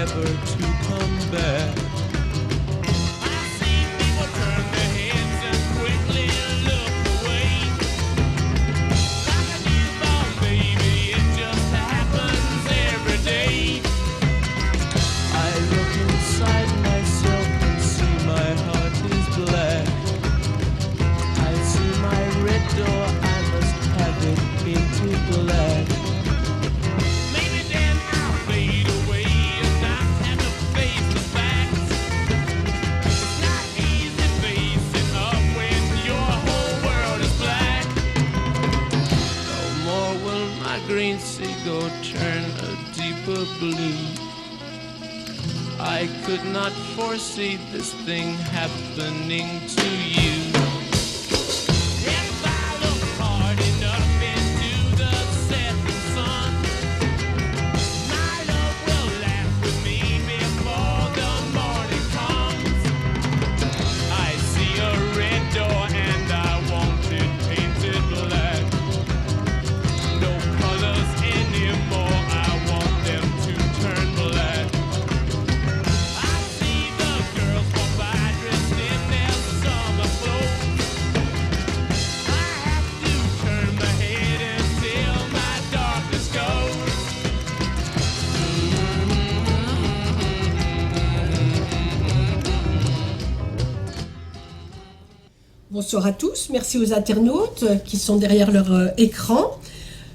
never to come back. I see people turn their heads and quickly look away. Like a newborn baby, it just happens every day. I look inside myself and see my heart is black. I see my red door, I must have it painted black. Maybe then I'll fade away and not have to face the facts. It's not easy facing up when your whole world is black. No more will my green seagull turn a deeper blue. I could not foresee this thing happening to you. If I look hard enough into the setting sun, my love will laugh with me before the morning comes. I see a red door and I want it painted black. No colors anymore, I want them to turn black. I see the girls walk by dressed in their summer clothes. I have to turn my head until my darkness goes. Bonsoir à tous, merci aux internautes qui sont derrière leur écran.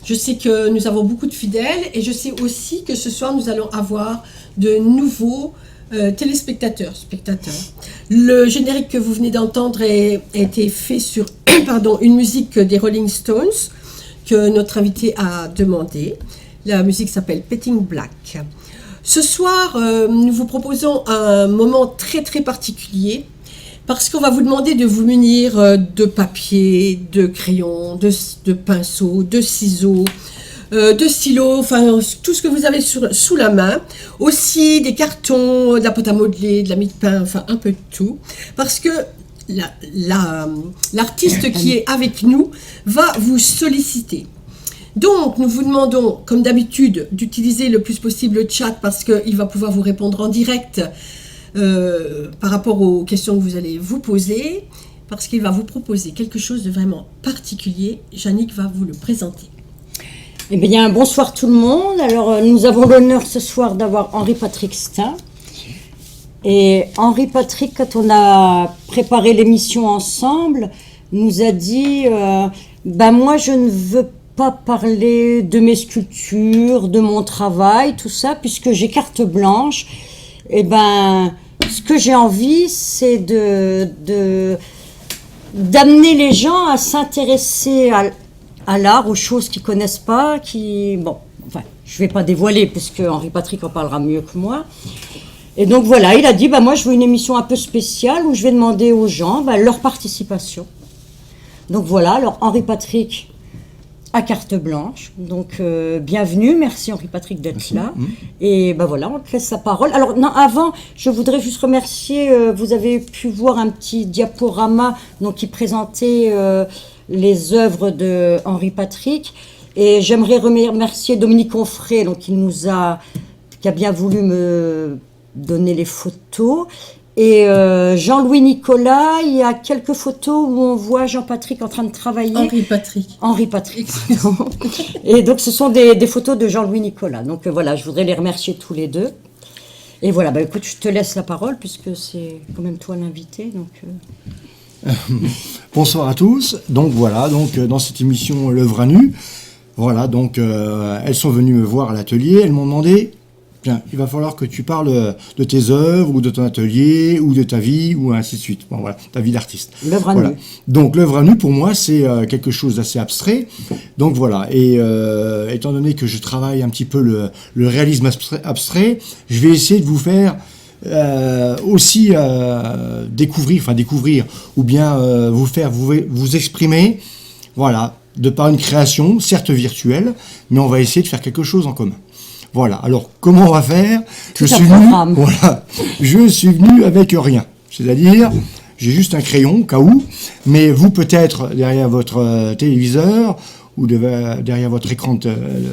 Je sais que nous avons beaucoup de fidèles et je sais aussi que ce soir nous allons avoir de nouveaux téléspectateurs, spectateurs. Le générique que vous venez d'entendre a été fait sur une musique des Rolling Stones que notre invité a demandé. La musique s'appelle Painting Black. Ce soir, nous vous proposons un moment très très particulier parce qu'on va vous demander de vous munir de papier, de crayons, de pinceaux, de ciseaux, de stylos, enfin tout ce que vous avez sous la main. Aussi des cartons, de la pâte à modeler, de la mie de pain, enfin un peu de tout. Parce que l'artiste qui est avec nous va vous solliciter. Donc, nous vous demandons, comme d'habitude, d'utiliser le plus possible le chat parce qu'il va pouvoir vous répondre en direct par rapport aux questions que vous allez vous poser, parce qu'il va vous proposer quelque chose de vraiment particulier. Yannick va vous le présenter. Eh bien, bonsoir tout le monde. Alors, nous avons l'honneur ce soir d'avoir Henri-Patrick Stein. Et Henri-Patrick, quand on a préparé l'émission ensemble, nous a dit moi, je ne veux pas parler de mes sculptures, de mon travail, tout ça, puisque j'ai carte blanche. Eh ben, ce que j'ai envie, c'est d'amener les gens à s'intéresser à l'art, aux choses qu'ils connaissent pas, je vais pas dévoiler, puisque Henri-Patrick en parlera mieux que moi. Et donc voilà, il a dit, moi je veux une émission un peu spéciale où je vais demander aux gens leur participation. Donc voilà, alors Henri-Patrick à carte blanche. Donc bienvenue, merci Henri-Patrick d'être là. Et voilà, on te laisse la parole. Alors non, avant, je voudrais juste remercier, vous avez pu voir un petit diaporama qui présentait les œuvres de Henri-Patrick. Et j'aimerais remercier Dominique Onfray, qui a bien voulu me donner les photos. Et Jean-Louis Nicolas, il y a quelques photos où on voit Jean-Patrick en train de travailler. Henri-Patrick. Et donc ce sont des photos de Jean-Louis Nicolas. Donc voilà, je voudrais les remercier tous les deux. Et voilà, écoute, je te laisse la parole puisque c'est quand même toi l'invité. Bonsoir à tous. Donc voilà, dans cette émission L'œuvre à nu, voilà, elles sont venues me voir à l'atelier, elles m'ont demandé, bien, il va falloir que tu parles de tes œuvres, ou de ton atelier, ou de ta vie, ou ainsi de suite. Bon, voilà, ta vie d'artiste. L'œuvre à nu. Donc l'œuvre à nu, pour moi, c'est quelque chose d'assez abstrait. Donc voilà, et étant donné que je travaille un petit peu le réalisme abstrait, je vais essayer de vous faire aussi découvrir, ou bien vous exprimer, voilà, de par une création, certes virtuelle, mais on va essayer de faire quelque chose en commun. Voilà, alors comment on va faire ? Je suis venu avec rien, c'est-à-dire j'ai juste un crayon au cas où, mais vous peut-être derrière votre téléviseur ou derrière votre écran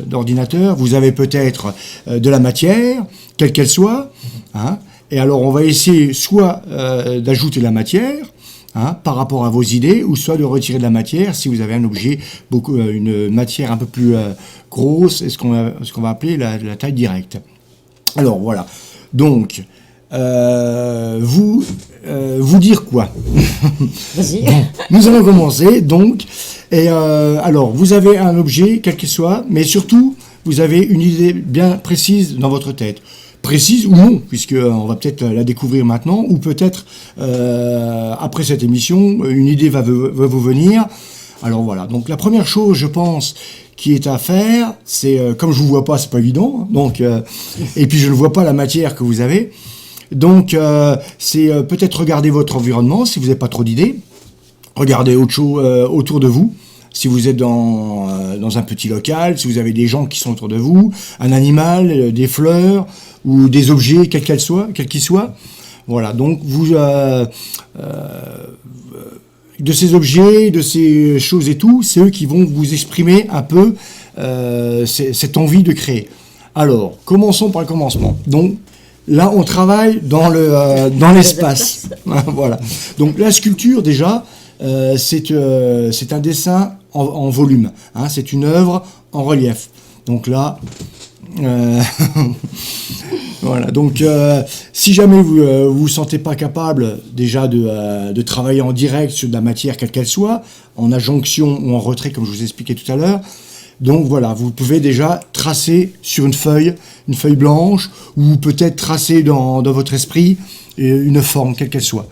d'ordinateur, vous avez peut-être de la matière, quelle qu'elle soit. Hein. Et alors, on va essayer soit d'ajouter de la matière, hein, par rapport à vos idées, ou soit de retirer de la matière si vous avez un objet, une matière un peu plus grosse, ce qu'on va appeler la taille directe. Alors, voilà. Donc, vous dire quoi? Vas-y. Nous allons commencer, donc. Et alors, vous avez un objet, quel qu'il soit, mais surtout, vous avez une idée bien précise dans votre tête. Précise ou non, puisqu'on va peut-être la découvrir maintenant, ou peut-être après cette émission, une idée va vous venir. Alors voilà, donc la première chose, je pense, qui est à faire, c'est, comme je vous vois pas, c'est pas évident, hein, donc, et puis je ne vois pas la matière que vous avez, donc c'est peut-être regarder votre environnement, si vous n'avez pas trop d'idées, regardez autre chose autour de vous. Si vous êtes dans un petit local, si vous avez des gens qui sont autour de vous, un animal, des fleurs ou des objets, quels qu'ils soient. Voilà, donc vous de ces objets, de ces choses et tout, c'est eux qui vont vous exprimer un peu cette envie de créer. Alors, commençons par le commencement. Donc là, on travaille dans l'espace. Voilà. Donc la sculpture déjà. C'est un dessin en volume, hein, c'est une œuvre en relief. Donc là, voilà. Donc si jamais vous sentez pas capable déjà de travailler en direct sur de la matière quelle qu'elle soit, en adjonction ou en retrait comme je vous expliquais tout à l'heure, donc voilà, vous pouvez déjà tracer sur une feuille blanche, ou peut-être tracer dans votre esprit une forme quelle qu'elle soit.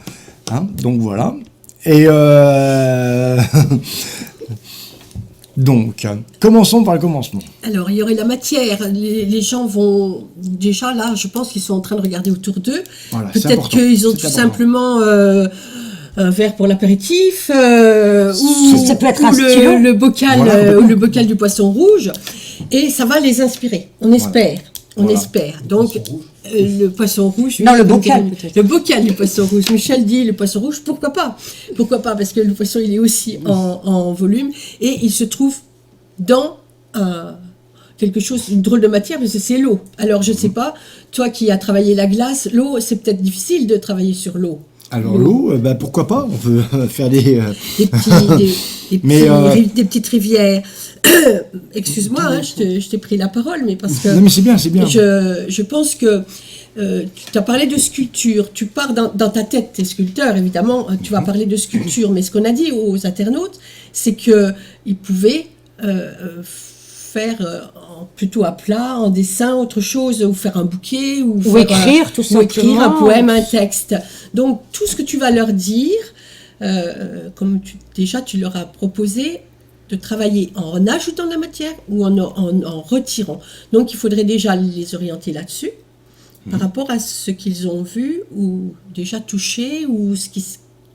Hein, donc voilà. Et donc, commençons par le commencement. Alors, il y aurait la matière. Les gens vont... Déjà, là, je pense qu'ils sont en train de regarder autour d'eux. Voilà, peut-être qu'ils ont tout simplement un verre pour l'apéritif, ou, ça peut être ou un stylo. le bocal, Voilà, ou le bocal du poisson rouge. Et ça va les inspirer, on espère. On Voilà. espère. Donc, le poisson rouge... Non, oui, le bocal, peut-être. Le bocal du poisson rouge. Michel dit le poisson rouge, pourquoi pas? Pourquoi pas? Parce que le poisson, il est aussi en volume. Et il se trouve dans quelque chose, une drôle de matière, parce que c'est l'eau. Alors, je sais pas, toi qui as travaillé la glace, l'eau, c'est peut-être difficile de travailler sur l'eau. Alors l'eau, pourquoi pas? On peut faire des Petites rivières. Excuse-moi, hein, je t'ai pris la parole, mais parce que... Non mais c'est bien, c'est bien. Je pense que tu as parlé de sculpture. Tu pars dans ta tête, t'es sculpteur, évidemment, tu vas parler de sculpture. Mais ce qu'on a dit aux internautes, c'est qu'ils pouvaient faire plutôt à plat, en dessin, autre chose, ou faire un bouquet, ou faire, écrire tout ou écrire un simplement. poème, un texte. Donc tout ce que tu vas leur dire, comme tu leur as proposé de travailler en ajoutant de la matière ou en retirant. Donc il faudrait déjà les orienter là-dessus, par rapport à ce qu'ils ont vu ou déjà touché, ou ce qui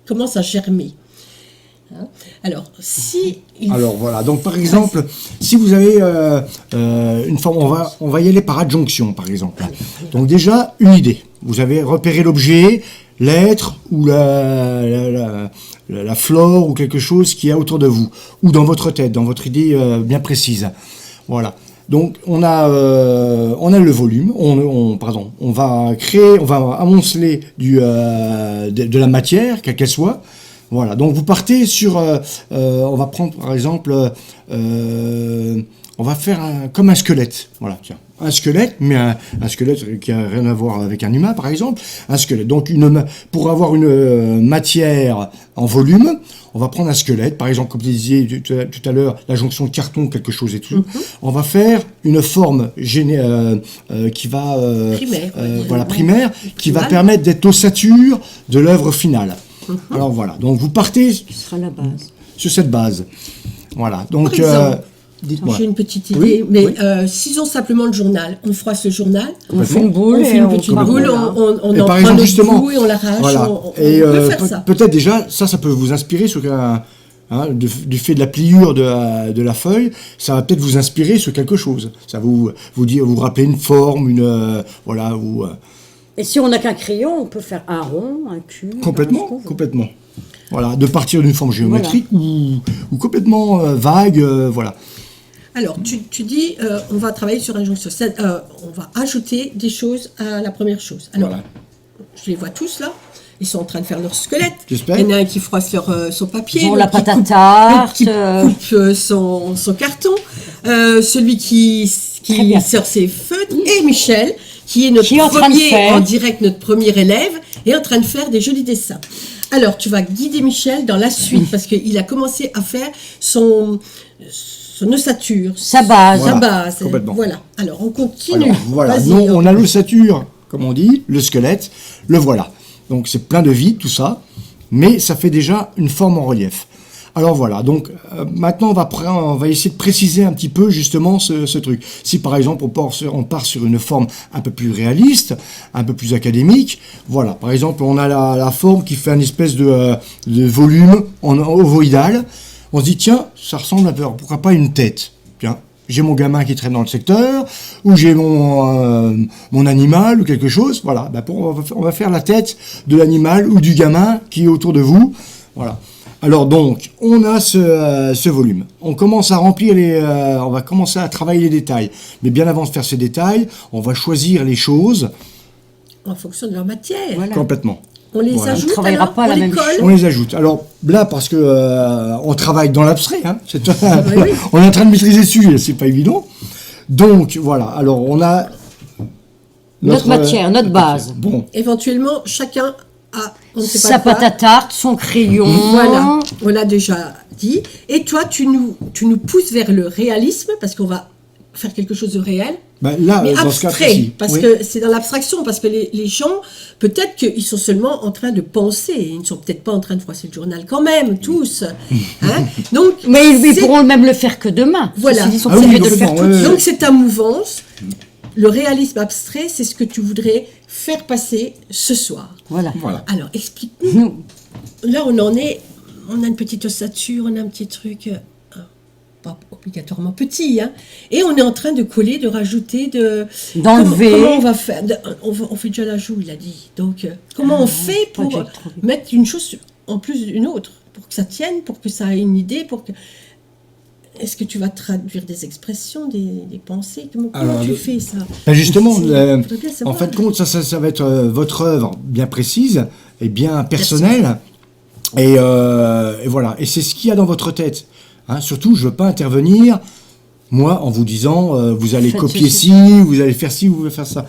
commence à germer. Hein? Alors, Alors voilà, donc par exemple, si vous avez une forme, on va y aller par adjonction par exemple. Donc déjà, une idée. Vous avez repéré l'objet, l'être ou la flore ou quelque chose qui est autour de vous, ou dans votre tête, dans votre idée bien précise. Voilà. Donc on a le volume, on va amonceler de la matière, quelle qu'elle soit. Voilà, donc vous partez sur, on va prendre par exemple, on va faire comme un squelette. Voilà, tiens, un squelette, mais un squelette qui a rien à voir avec un humain par exemple. Un squelette. Donc pour avoir une matière en volume, on va prendre un squelette, par exemple comme tu disais tout à l'heure, la jonction carton, quelque chose et tout. On va faire une forme qui va primaire, qui va permettre d'être ossature de l'œuvre finale. Alors voilà, donc vous partez Ce sera la base. sur cette base. Voilà, donc Par exemple, dites-moi. j'ai une petite idée, Oui, mais oui. s'ils ont simplement le journal, on froisse le journal, On fait une boule on fait et une on petite part boule, là. on Et en par prend exemple, notre justement, bout et on l'arrache, voilà. on Et peut faire ça. peut-être déjà, ça peut vous inspirer sur du fait de la pliure de la feuille, ça va peut-être vous inspirer sur quelque chose. Ça vous rappeler une forme, voilà, ou Et si on n'a qu'un crayon, on peut faire un rond, un cube. complètement, ce qu'on veut. complètement. Voilà, de partir d'une forme géométrique ou complètement vague, voilà. Alors, tu dis, on va travailler sur injonction. On va ajouter des choses à la première chose. Alors, Voilà. je les vois tous là. Ils sont en train de faire leur squelette. J'espère. Il y en a un qui froisse son papier. Ils ont l'autre la qui pâte à coupe- tarte, l'autre qui coupe son carton. Celui qui Très bien. sort ses feutres. Et Michel, qui est notre Qui est en train de premier, faire. en direct, notre premier élève, est en train de faire des jolis dessins. Alors, tu vas guider Michel dans la suite, parce qu'il a commencé à faire son ossature. Sa base. Sa Voilà, base. complètement. Voilà. Alors, on continue. Alors, voilà, Vas-y, nous, on a l'ossature, comme on dit, le squelette, le voilà. Donc c'est plein de vide, tout ça, mais ça fait déjà une forme en relief. Alors voilà, donc maintenant on va essayer de préciser un petit peu justement ce truc. Si par exemple on part sur une forme un peu plus réaliste, un peu plus académique, voilà, par exemple on a la forme qui fait une espèce de volume en ovoïdal, on se dit tiens, ça ressemble un peu, pourquoi pas une tête, tiens. J'ai mon gamin qui traîne dans le secteur, ou j'ai mon animal, ou quelque chose. Voilà, on va faire la tête de l'animal ou du gamin qui est autour de vous. Voilà. Alors donc, on a ce volume. On commence à remplir on va commencer à travailler les détails. Mais bien avant de faire ces détails, on va choisir les choses En fonction de leur matière. Voilà. complètement. On les Voilà. ajoute, On travaillera alors, pas la on les même colle. chose. On les ajoute. Alors là, parce que on travaille dans l'abstrait, hein, oui. on est en train de maîtriser le sujet, c'est pas évident. Donc voilà. Alors on a Notre matière, notre base. Bon, Éventuellement, chacun a, on ne sait Sa pas pâte quoi. à tarte, son crayon. Voilà, on l'a déjà dit. Et toi, tu nous pousses vers le réalisme, parce qu'on va faire quelque chose de réel. ben là, Mais dans ce cas abstrait, précis, parce oui. que c'est dans l'abstraction, parce que les gens, peut-être qu'ils sont seulement en train de penser, ils ne sont peut-être pas en train de froisser le journal quand même, tous. Hein. Donc, Mais ils c'est- pourront même le faire que demain. Voilà. Ceci dit, ils sont Ah oui, obligés de le faire complètement, tout de ouais, suite. ouais. Donc c'est ta mouvance. Le réalisme abstrait, c'est ce que tu voudrais faire passer ce soir. Voilà. Voilà. Alors, explique-nous. Nous, Là, on en est, on a une petite ossature, on a un petit truc, pas obligatoirement petit, hein, et on est en train de coller, de rajouter, D'enlever. Comment on va faire on fait déjà la joue, il a dit. Donc, comment on fait pas pour que j'ai trop vu. mettre une chose en plus d'une autre, pour que ça tienne, pour que ça ait une idée, pour que... Est-ce que tu vas traduire des expressions, des pensées? Comment Alors, tu fais ça? Ben justement, C'est- le- faudrait bien en savoir. fin de compte, ça va être votre œuvre bien précise et bien personnelle. Et voilà. Et c'est ce qu'il y a dans votre tête. Hein, surtout, je ne veux pas intervenir, moi, en vous disant, vous allez Faites copier ceci. ci, vous allez faire ci, vous allez faire ça.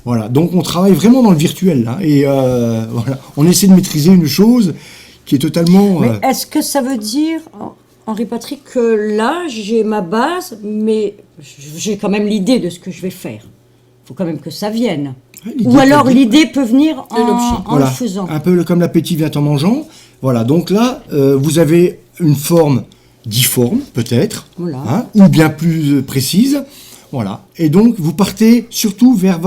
Voilà. Donc, on travaille vraiment dans le virtuel. Là, et voilà. On essaie de maîtriser une chose qui est totalement... Mais est-ce que ça veut dire, Henri Patrick, que là, j'ai ma base, mais j'ai quand même l'idée de ce que je vais faire. Il faut quand même que ça vienne. Ouais, l'idée Ou alors peut- l'idée peut venir De l'objet. en le faisant. Un peu comme l'appétit vient en mangeant. Voilà, donc là, vous avez une forme difforme, peut-être, Voilà. hein, ou bien plus précise. Voilà. Et donc, vous partez surtout vers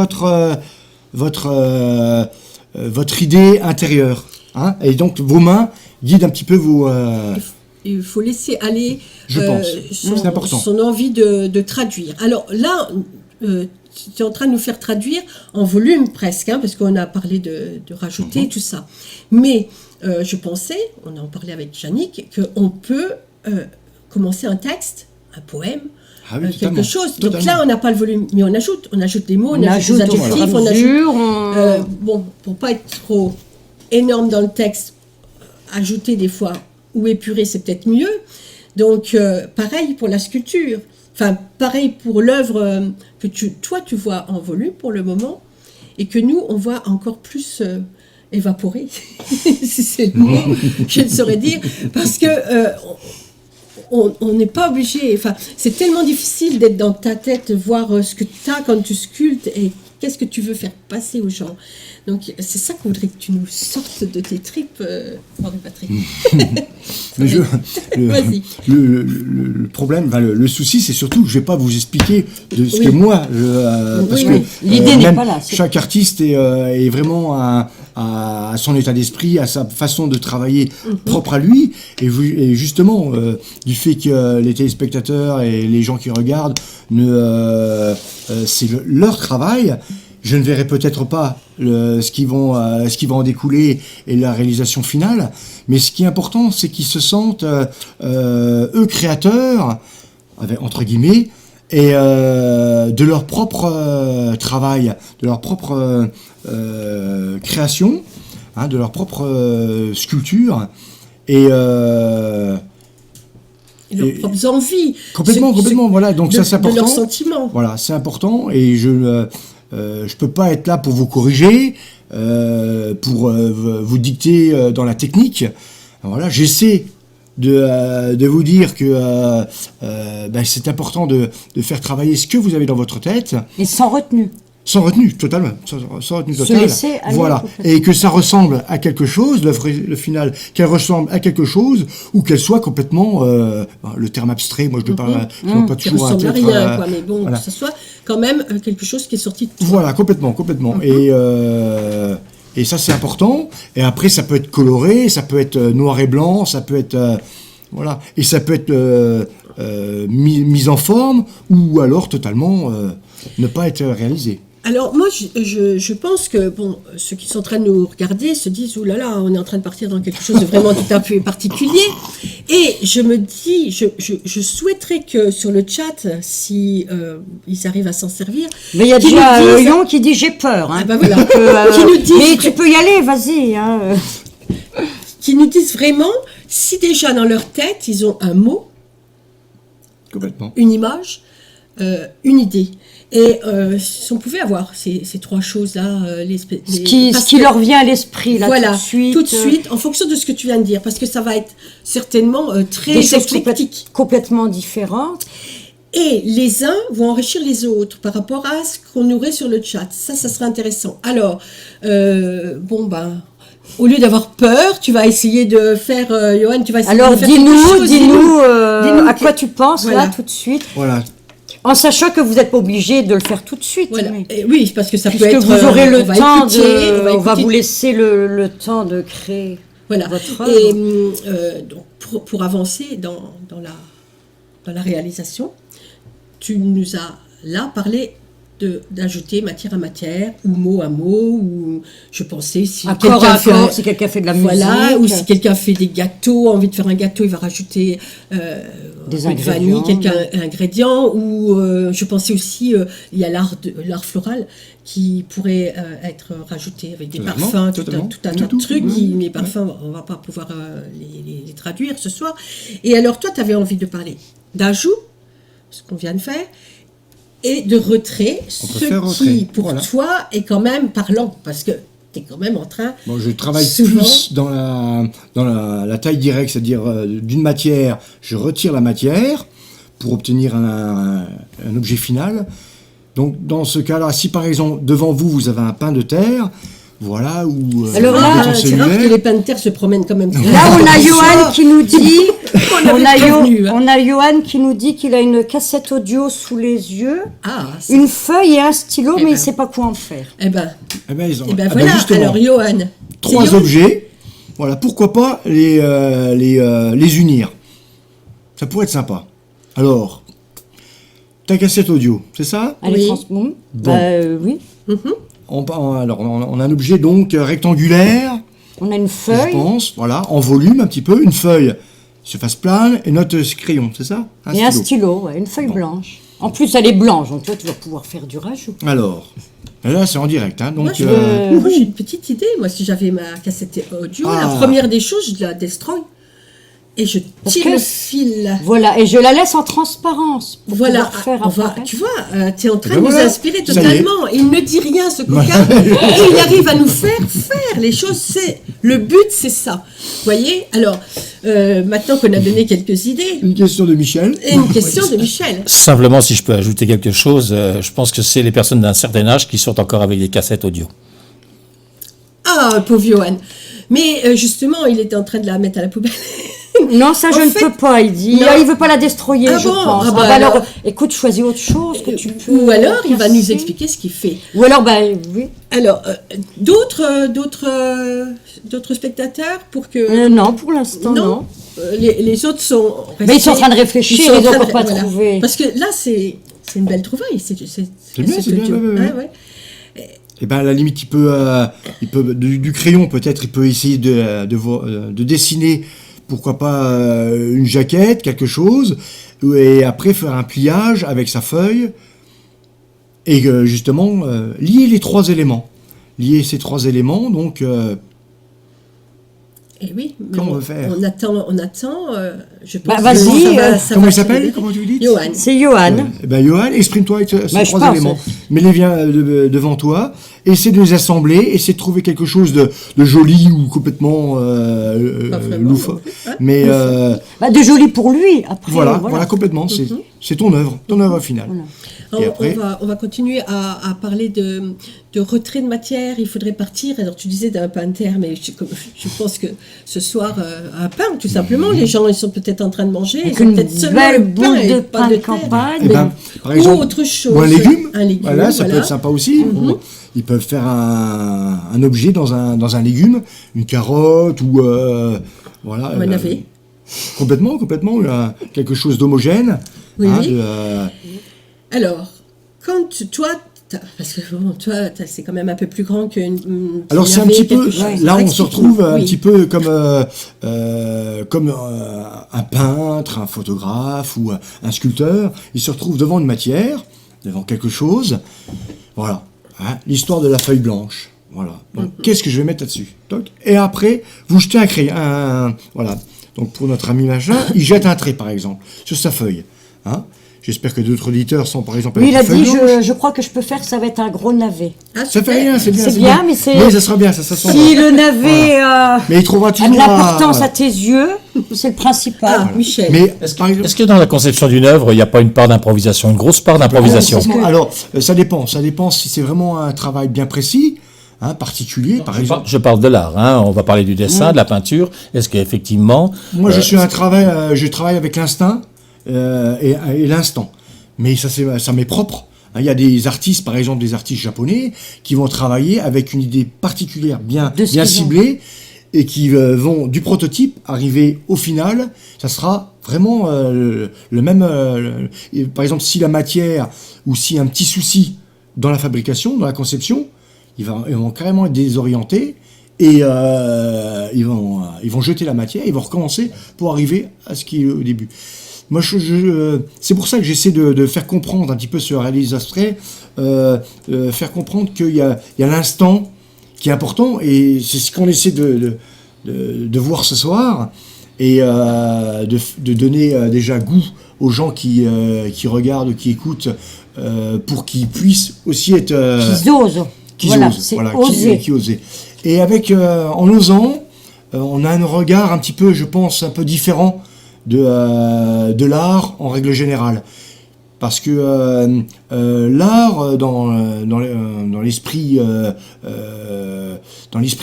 votre idée intérieure. Hein, et donc, vos mains guident un petit peu vos... Il faut laisser aller Je pense. C'est important. son envie de traduire. Alors là, tu es en train de nous faire traduire en volume presque, hein, parce qu'on a parlé de rajouter tout ça. Mais je pensais, on en parlait avec Yannick, qu'on peut commencer un texte, un poème, Ah oui, quelque totalement, chose. Donc totalement. là, on n'a pas le volume, mais on ajoute des mots, On ajoute des au fur et à adjectifs, on ajoute... mesure. Bon, pour pas être trop énorme dans le texte, ajouter des fois ou épurer, c'est peut-être mieux. Donc, pareil pour la sculpture. Enfin, pareil pour l'œuvre que toi, tu vois en volume pour le moment, et que nous, on voit encore plus évaporer, si c'est le mot, je ne saurais dire, parce que on n'est pas obligé, enfin, c'est tellement difficile d'être dans ta tête, voir ce que tu as quand tu sculptes et qu'est-ce que tu veux faire passer aux gens. Donc, c'est ça qu'on voudrait que tu nous sortes de tes tripes, Henri Patrick. Mais Vas-y. le problème, enfin, le souci, c'est surtout que je ne vais pas vous expliquer de ce Oui. que moi, parce Oui, que oui. L'idée n'est même pas là, c'est- chaque artiste est vraiment à son état d'esprit, à sa façon de travailler propre à lui, et justement, du fait que les téléspectateurs et les gens qui regardent, c'est leur travail. Je ne verrai peut-être pas ce qui va en découler et la réalisation finale. Mais ce qui est important, c'est qu'ils se sentent eux créateurs, entre guillemets, et de leur propre travail, de leur propre création, hein, de leur propre sculpture, et leurs propres envies. complètement, voilà. Donc ça, c'est important. De leurs sentiments. Voilà, c'est important, et je peux pas être là pour vous corriger, pour vous dicter dans la technique. Voilà, j'essaie de vous dire que c'est important de faire travailler ce que vous avez dans votre tête. Et sans retenue. Sans retenue, totalement. Sans retenue Se totale. laisser aller Voilà. complètement. Et que ça ressemble à quelque chose, le final, qu'elle ressemble à quelque chose, ou qu'elle soit complètement, le terme abstrait, moi je ne parle pas Qui toujours ressemble à tête, rien, quoi. Mais bon, voilà. que ce soit quand même quelque chose qui est sorti de toi. Voilà, complètement. Et ça, c'est important. Et après, ça peut être coloré, ça peut être noir et blanc, ça peut être... voilà. Et ça peut être mis en forme, ou alors totalement ne pas être réalisé. Alors moi, je pense que bon, ceux qui sont en train de nous regarder se disent « Ouh là là, on est en train de partir dans quelque chose de vraiment tout à fait particulier ». Et je me dis, je souhaiterais que sur le chat, si ils arrivent à s'en servir... Mais il y a qu'ils déjà nous disent- Lyon qui dit j'ai peur. Hein. Ah bah voilà. Qui Qui nous disent- mais tu peux y aller, vas-y. Hein. qui nous disent vraiment, si déjà dans leur tête, ils ont un mot, Complètement. une image, une idée. Et si on pouvait avoir ces trois choses-là, Ce qui leur vient à l'esprit, là, voilà, tout de suite. en fonction de ce que tu viens de dire, parce que ça va être certainement très Des choses éclectique. complètement différentes. Et les uns vont enrichir les autres par rapport à ce qu'on aurait sur le chat. Ça serait intéressant. Alors, au lieu d'avoir peur, tu vas essayer de faire, Johan, tu vas essayer Alors de faire quelque chose. dis-nous à que- quoi tu penses Voilà. là tout de suite, Voilà. en sachant que vous n'êtes pas obligé de le faire tout de suite. Voilà. mais- Et oui, parce que ça peut Puisque être. vous aurez le on va temps écouter, on va écouter. vous laisser le temps de créer Voilà. votre Et œuvre. donc, pour avancer dans la réalisation, tu nous as là parlé d'ajouter matière à matière, ou mot à mot, ou je pensais si Accord quelqu'un à fait accord, si quelqu'un fait de la voilà, ou musique. si quelqu'un fait des gâteaux, a envie de faire un gâteau, il va rajouter Des un peu de ingrédients. vanille, quelqu'un un ingrédient, ou je pensais aussi, il y a l'art floral qui pourrait être rajouté avec des Totalement, parfums, totalement. tout un Tout, autre truc, oui, les parfums, on va pas pouvoir les traduire ce soir. Et alors toi, tu avais envie de parler d'ajout, ce qu'on vient de faire, et de retrait, On peut ce faire qui, retrait, pour voilà. toi, est quand même parlant, parce que tu es quand même en train... Bon, je travaille Souvent. plus dans la taille directe, c'est-à-dire d'une matière, je retire la matière pour obtenir un objet final. Donc, dans ce cas-là, si par exemple, devant vous, vous avez un pain de terre, voilà, ou Alors là, un béton c'est rare que cellulaire, les pains de terre se promènent quand même. Là, on a Johan qui nous dit, prévenu, hein. on a Johan qui nous dit qu'il a une cassette audio sous les yeux, Ah, une feuille et un stylo, Eh mais ben. il sait pas quoi en faire. eh ben, eh ben, ils ont- eh ben ah ben, voilà, justement, alors Johan. trois c'est Johan. objets, voilà, pourquoi pas les unir. Ça pourrait être sympa. Alors, ta cassette audio, c'est ça? Allez, Oui. Bon. Bon. Oui. Alors, on a un objet donc rectangulaire, On a une je feuille. pense, voilà, en volume un petit peu, une feuille surface plane et notre crayon, c'est ça? Et un stylo, ouais, une feuille blanche. En plus, elle est blanche, donc toi, tu vas pouvoir faire du rajout. Alors, là c'est en direct, hein, donc Moi, moi, j'ai une petite idée. Moi, si j'avais ma cassette audio, Ah. la première des choses, je la destroy. Et je Parce tire que- le fil. Voilà, et je la laisse en transparence. Pour Voilà, pouvoir faire on va, apparaître. tu vois, tu es en train Ben de nous voilà, inspirer ça y est. totalement. Et il ne dit rien, ce coquin. Et il arrive à nous faire les choses. Le but, c'est ça. Vous voyez? Alors, maintenant qu'on a donné quelques idées, une question de Michel. et une question de Michel. Simplement, si je peux ajouter quelque chose, je pense que c'est les personnes d'un certain âge qui sont encore avec des cassettes audio. Ah, pauvre Johan. Mais justement, il était en train de la mettre à la poubelle. Non, ça, je En ne fait- peux pas, il dit. Non. Il veut pas la destroyer, Ah je bon? pense. Ah bah alors, alors. écoute, choisis autre chose que tu peux. Ou alors, il va nous casser. expliquer ce qu'il fait. Ou alors, oui. Alors, d'autres spectateurs pour que... Non, pour l'instant, non. Les autres sont restés- Mais ils sont en train de réfléchir, sont en ils n'ont train encore pas voilà. trouvé. Parce que là, c'est une belle trouvaille. C'est bien, c'est bien, ouais, ouais. ouais. Et ben à la limite, il peut du crayon peut-être, il peut essayer de dessiner, pourquoi pas une jaquette, quelque chose, et après faire un pliage avec sa feuille, et justement lier les trois éléments. Lier ces trois éléments, donc... Et oui, mais Comment on va faire? on attend, je pense Bah, vas-y, que ça comment va il s'appelle? arriver. Comment tu dis? Johan. C'est Johan. Eh ben, Johan, exprime-toi avec ces Bah, je trois pense. éléments. Mets-les bien devant toi, essaie de les assembler, essaie de trouver quelque chose de joli ou complètement vraiment, loufoque. hein. Mais Bah, de joli pour lui, après. voilà, complètement. C'est ton œuvre finale. Voilà. Et après On va continuer à parler de retrait de matière. Il faudrait partir. Alors, tu disais d'un peintre, mais je pense que ce soir, un pain, tout simplement. Les gens, ils sont peut-être en train de manger. Avec ils ont une peut-être seulement belle le pain boule et de pas pain de terre. campagne. Eh ben, par Ou exemple, autre chose. ou un légume. Un légume, Voilà, ça peut voilà. être sympa aussi. Ils peuvent faire un objet dans un légume, une carotte ou voilà. Ou un navet. Complètement, quelque chose d'homogène. Oui, hein, oui. de, Alors, quand toi, parce que bon, toi, c'est quand même un peu plus grand qu'une. Alors c'est un petit peu, là on se retrouve un Oui. petit peu comme un peintre, un photographe ou un sculpteur. Il se retrouve devant une matière, devant quelque chose. Voilà, hein, l'histoire de la feuille blanche. Voilà. Donc qu'est-ce que je vais mettre là-dessus? Toc. Et après, vous jetez un crayon. Voilà. Donc pour notre ami machin, il jette un trait par exemple sur sa feuille. Hein. J'espère que d'autres auditeurs sont par exemple Lui, il a avec une dit, feuille blanche. je crois que je peux faire, ça va être un gros navet. Ah, Ça fait super. rien, c'est bien. C'est bien, mais c'est- ça sera bien, ça sent Si bon. le navet Mais il trouvera a de toujours l'importance voilà. à tes yeux, c'est le principal. Ah, Michel. Mais par exemple, Est-ce que dans la conception d'une œuvre, il n'y a pas une part d'improvisation, une grosse part d'improvisation? alors, ça dépend si c'est vraiment un travail bien précis, hein, particulier, par exemple. Je parle de l'art, hein. On va parler du dessin, de la peinture. Est-ce qu'effectivement... Moi, je travaille avec l'instinct et l'instant. Mais ça m'est propre. Hein, il y a des artistes, par exemple des artistes japonais, qui vont travailler avec une idée particulière, bien De ce qu'ils ciblée, et qui vont du prototype arriver au final. Ça sera vraiment le même. Par exemple, si la matière ou si un petit souci dans la fabrication, dans la conception, ils vont carrément être désorientés et ils vont jeter la matière, ils vont recommencer pour arriver à ce qui est au début. Moi, c'est pour ça que j'essaie de faire comprendre un petit peu ce réalisme abstrait, faire comprendre qu'il y a l'instant qui est important, et c'est ce qu'on essaie de voir ce soir, et de donner déjà goût aux gens qui regardent, qui écoutent, pour qu'ils puissent aussi être... Qu'ils osent. Voilà, c'est oser. qui oser. Et avec, en osant, on a un regard un petit peu, je pense, un peu différent de l'art en règle générale. Parce que l'art, dans l'esprit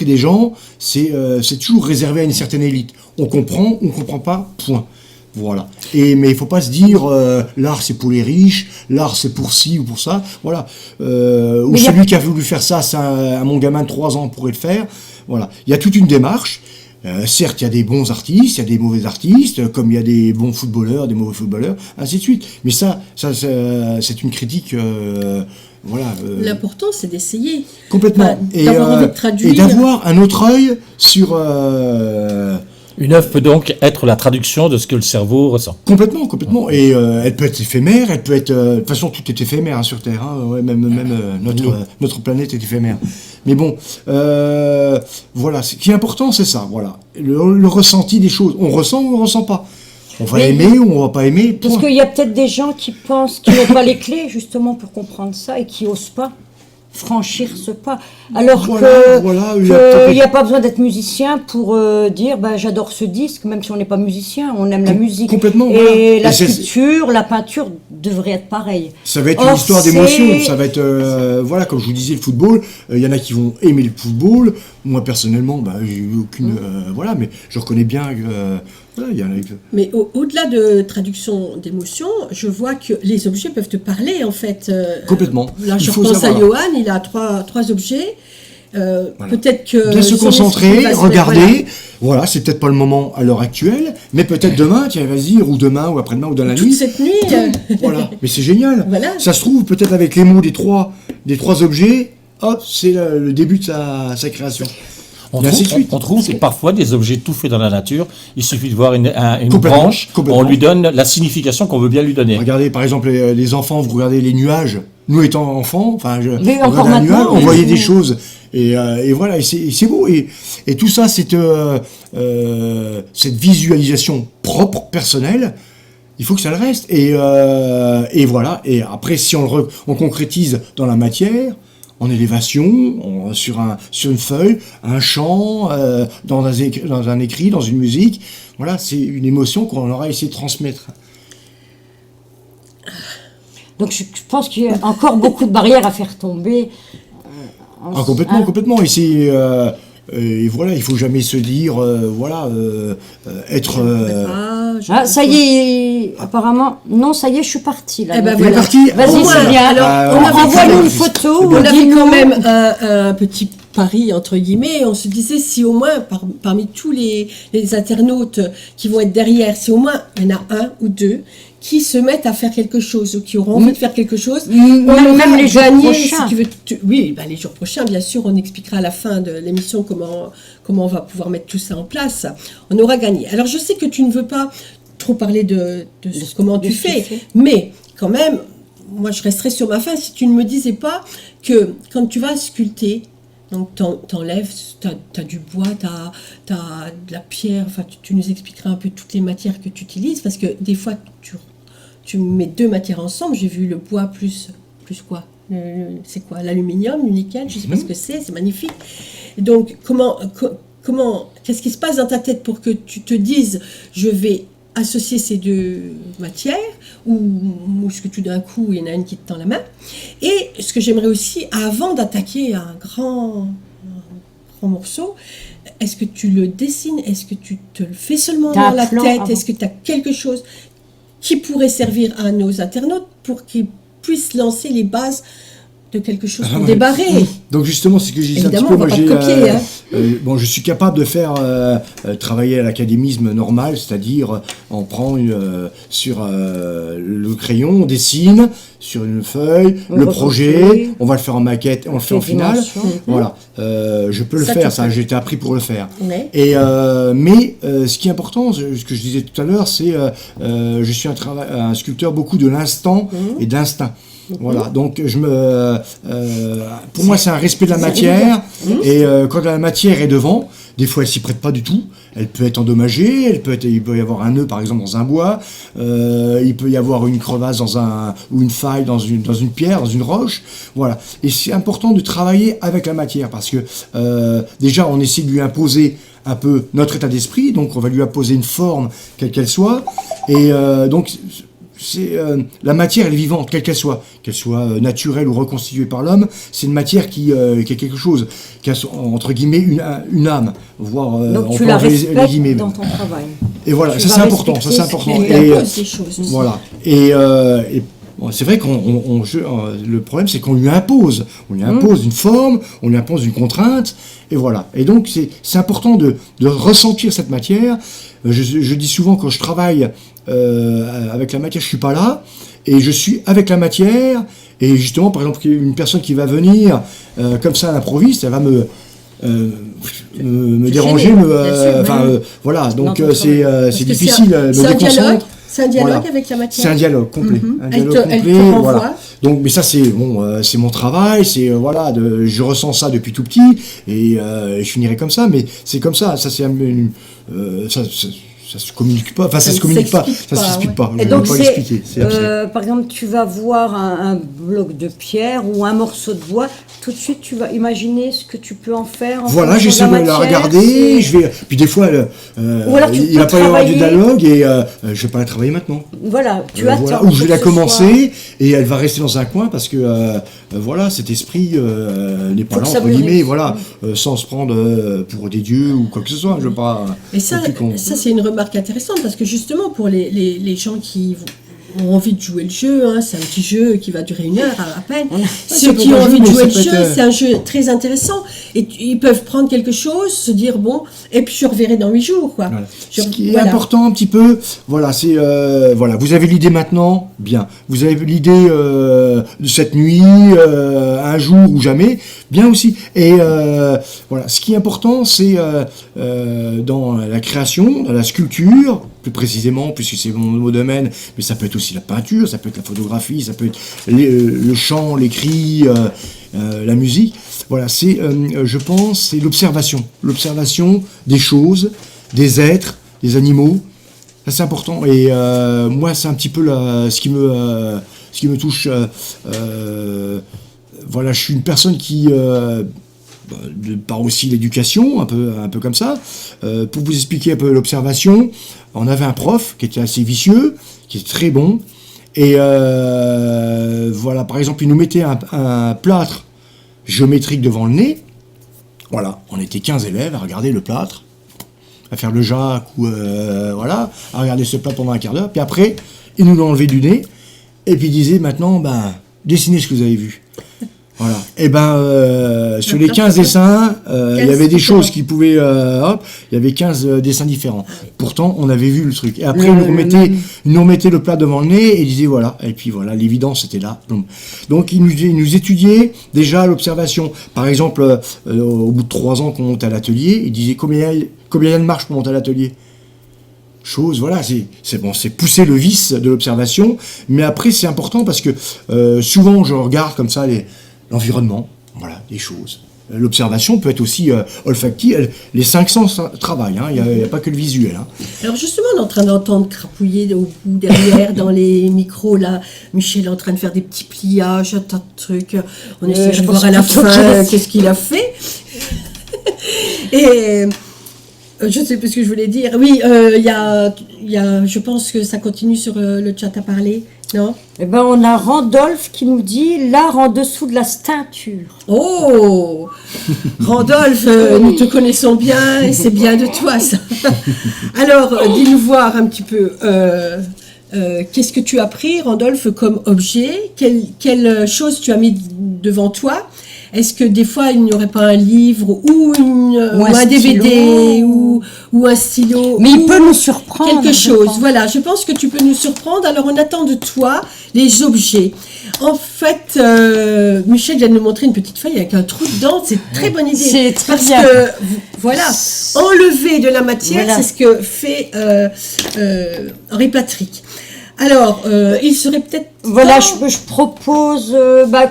des gens, c'est toujours réservé à une certaine élite. On comprend pas, point. Voilà. Mais il faut pas se dire l'art c'est pour les riches, l'art c'est pour ci ou pour ça. Voilà. Ou celui qui a voulu faire ça, à mon gamin de 3 ans pourrait le faire. Voilà. Il y a toute une démarche. Certes, il y a des bons artistes, il y a des mauvais artistes, comme il y a des bons footballeurs, des mauvais footballeurs, ainsi de suite. Mais ça c'est une critique. Voilà. L'important, c'est d'essayer. Complètement. D'avoir envie de traduire. Et d'avoir un autre œil sur. Une œuvre peut donc être la traduction de ce que le cerveau ressent. Complètement. Et elle peut être éphémère, elle peut être... de toute façon, tout est éphémère hein, sur Terre. Hein, ouais, même notre planète est éphémère. Mais bon, voilà. Ce qui est important, c'est ça. Voilà. Le ressenti des choses. On ressent ou on ne ressent pas. On va aimer ou on va pas aimer. Parce Point. qu'il y a peut-être des gens qui pensent qu'ils n'ont pas les clés, justement, pour comprendre ça, et qui n'osent pas franchir ce pas. Alors qu'il n'y a pas besoin d'être musicien pour dire j'adore ce disque, même si on n'est pas musicien, on aime la musique. Complètement. Et la sculpture, la peinture devrait être pareil. Ça va être une histoire d'émotion. Ça va être, voilà, comme je vous disais, le football. Il y en a qui vont aimer le football. Moi, personnellement, j'ai eu aucune... voilà, mais je reconnais bien que... voilà, il y en a... Mais au-delà de traduction d'émotions, je vois que les objets peuvent te parler, en fait. Complètement. Là, je pense à Johan, il a trois objets. Voilà. Peut-être que... Bien se son concentrer, esprit va se- regarder. Voilà, c'est peut-être pas le moment à l'heure actuelle, mais peut-être demain, tiens, vas-y, ou demain, ou après-demain, ou dans la Toute nuit. cette nuit. Voilà, mais c'est génial. Voilà. Ça se trouve, peut-être avec les mots des trois objets, hop, c'est le début de sa création. On Et ainsi de trouve, suite. on trouve parfois des objets tout faits dans la nature. Il suffit de voir une Complètement, branche, complètement. on lui donne la signification qu'on veut bien lui donner. Regardez, par exemple, les enfants, vous regardez les nuages. Nous étant enfants, enfin, Mais on encore regardait un maintenant, nuage, on oui. voyait des choses. Et voilà, et c'est beau. Et tout ça, c'est cette visualisation propre, personnelle. Il faut que ça le reste. Et voilà. Et après, si on concrétise dans la matière, en élévation, sur une feuille, un chant, dans un écrit, dans une musique, voilà, c'est une émotion qu'on aura essayé de transmettre. Donc je pense qu'il y a encore beaucoup de barrières à faire tomber. Complètement. Et voilà, il faut jamais se dire, être. Ça y est, apparemment. Non, ça y est, je suis partie là. Eh ben Il est voilà. parti. Vas-y, Au moins, Sylvia. alors, On envoie-nous une photo. On avait dis-nous. quand même un petit pari, entre guillemets. On se disait, si au moins, parmi tous les internautes qui vont être derrière, si au moins il y en a un ou deux qui se mettent à faire quelque chose ou qui auront envie de faire quelque chose, Même aura les jours gagné, prochains. si tu veux, oui, les jours prochains, bien sûr, on expliquera à la fin de l'émission comment on va pouvoir mettre tout ça en place. On aura gagné. Alors, je sais que tu ne veux pas trop parler de comment tu ce que tu fais, fais. mais quand même, moi, je resterai sur ma fin si tu ne me disais pas que quand tu vas sculpter, donc t'enlèves, t'as du bois, t'as de la pierre, enfin tu nous expliqueras un peu toutes les matières que tu utilises, parce que des fois tu mets deux matières ensemble, j'ai vu le bois plus quoi, c'est quoi, l'aluminium, le nickel, je sais pas ce que c'est magnifique. Et donc comment, qu'est-ce qui se passe dans ta tête pour que tu te dises, je vais associer ces deux matières, ou est-ce que tout d'un coup, il y en a une qui te tend la main. Et ce que j'aimerais aussi, avant d'attaquer un grand morceau, est-ce que tu le dessines? Est-ce que tu te le fais seulement T'as dans un la plan tête? avant. Est-ce que tu as quelque chose qui pourrait servir à nos internautes pour qu'ils puissent lancer les bases de quelque chose pour débarrer? Donc justement, c'est ce que je disais Évidemment, un on va petit peu. pas te copier, hein. Je suis capable de faire travailler à l'académisme normal, c'est-à-dire on prend sur le crayon, on dessine sur une feuille, On le va projet, copier. on va le faire en maquette, on le fait en finale. dimensions. Voilà, je peux le Ça, faire, tu ça, peux. j'ai été appris pour le faire. Ouais. Et mais ce qui est important, ce que je disais tout à l'heure, c'est je suis un sculpteur beaucoup de l'instant et d'instinct. Voilà, donc pour moi c'est un respect de la matière, et quand la matière est devant, des fois elle s'y prête pas du tout, elle peut être endommagée, il peut y avoir un nœud par exemple dans un bois, il peut y avoir une crevasse ou une faille dans une pierre, dans une roche, voilà. Et c'est important de travailler avec la matière parce que déjà on essaie de lui imposer un peu notre état d'esprit, donc on va lui imposer une forme quelle qu'elle soit, et donc la matière, elle est vivante, quelle qu'elle soit naturelle ou reconstituée par l'homme. C'est une matière qui a quelque chose, qui a entre guillemets une âme, voire Donc on tu peut la enlever les respectes guillemets. dans ton travail. Et voilà, tu ça vas c'est important, respecter Il Et impose des choses aussi. voilà. Et bon, c'est vrai le problème c'est qu'on lui impose une forme, on lui impose une contrainte, et voilà. Et donc c'est important de ressentir cette matière. Je dis souvent quand je travaille avec la matière, je suis pas là, et je suis avec la matière. Et justement, par exemple, une personne qui va venir comme ça à l'improviste, elle va me déranger, gêner, bien sûr, voilà. Donc ton c'est Parce que difficile, me c'est un dialogue, déconcentre. c'est un dialogue Voilà. avec la matière. C'est un dialogue complet. Un Elle dialogue te- elle te complet, renvoie. voilà. Donc, mais ça c'est bon, c'est mon travail, c'est voilà, je ressens ça depuis tout petit, et je finirai comme ça. Mais c'est comme ça, ça c'est ça se communique pas, enfin ça se communique pas, s'explique ça pas, s'explique ouais. pas. Et Je donc vais pas c'est, l'expliquer, c'est abstrait. par exemple, tu vas voir un bloc de pierre ou un morceau de bois, tout de suite tu vas imaginer ce que tu peux en faire. En Voilà, fonction j'essaie de la matière, regarder, c'est- je vais, puis des fois, Ou alors tu il peux va pas y avoir du travailler- dialogue, et je vais pas la travailler maintenant. Voilà, tu attends. Voilà, ou je vais pour la que ce commencer et elle va rester dans un coin parce que voilà, cet esprit n'est pas Faut là, que ça entre mûrisse. guillemets, voilà, sans se prendre pour des dieux ou quoi que ce soit. Je veux pas. Et ça, non plus qu'on- ça c'est une remarque intéressante parce que justement pour les gens qui ont envie de jouer le jeu, hein, c'est un petit jeu qui va durer 1 heure à peine. ça Ceux peut qui pas ont envie de jouer, jouer mais le ça jeu, peut être, c'est un jeu très intéressant. Et ils peuvent prendre quelque chose, se dire bon, et puis je reverrai dans 8 jours, quoi. Voilà. Je- Ce qui est voilà. important un petit peu, voilà, c'est voilà, vous avez l'idée maintenant, bien. Vous avez l'idée de cette nuit, un jour ou jamais, bien aussi. Et voilà, ce qui est important, c'est dans la création, dans la sculpture, plus précisément, puisque c'est mon domaine, mais ça peut être aussi la peinture, ça peut être la photographie, ça peut être le chant, l'écrit, la musique. Voilà, c'est, je pense, c'est l'observation des choses, des êtres, des animaux. Ça, c'est important. Et moi, c'est un petit peu ce qui me touche. Voilà, je suis une personne qui, de par aussi l'éducation, un peu comme ça. Pour vous expliquer un peu l'observation, on avait un prof qui était assez vicieux, qui était très bon. Et voilà, par exemple, il nous mettait un plâtre géométrique devant le nez. Voilà, on était 15 élèves à regarder le plâtre, à faire le Jacques ou voilà, à regarder ce plâtre pendant un quart d'heure. Puis après, il nous l'enlevait du nez et puis il disait maintenant, dessinez ce que vous avez vu. Voilà. Et sur les 15 dessins, il y avait des choses qui pouvaient, il y avait 15 dessins différents. Pourtant, on avait vu le truc. Et après, il nous remettait le plat devant le nez et il disait voilà. Et puis voilà, l'évidence était là. Donc, il nous étudiait déjà l'observation. Par exemple, au bout de 3 ans qu'on monte à l'atelier, il disait combien il y a de marches pour monter à l'atelier. Voilà, c'est bon, c'est pousser le vice de l'observation. Mais après, c'est important parce que souvent, je regarde comme ça l'environnement, voilà, des choses. L'observation peut être aussi olfactive. Les 5 sens travaillent, hein, il n'y a pas que le visuel. Hein. Alors justement, on est en train d'entendre crapouiller au bout derrière dans les micros, là. Michel est en train de faire des petits pliages, un tas de trucs. On essaie je de pense voir à la plutôt fin que- qu'est-ce qu'il a fait. Et je ne sais plus ce que je voulais dire. Oui, il y a, je pense que ça continue sur le chat à parler, non? Eh ben, on a Randolph qui nous dit l'art en dessous de la ceinture. Oh Randolph, nous te connaissons bien et c'est bien de toi ça. Alors, dis-nous voir un petit peu, qu'est-ce que tu as pris, Randolph, comme objet? Quelle chose tu as mis devant toi? Est-ce que des fois il n'y aurait pas un livre ou un DVD ou un stylo? Mais il ou peut nous surprendre. quelque je chose. pense. Voilà, je pense que tu peux nous surprendre. Alors, on attend de toi les objets. En fait, Michel vient de nous montrer une petite feuille avec un trou dedans. C'est une très bonne idée. C'est très Parce bien. que, voilà, enlever de la matière, Voilà. c'est ce que fait Henri Patrick. Alors, il serait peut-être... Voilà, temps- je propose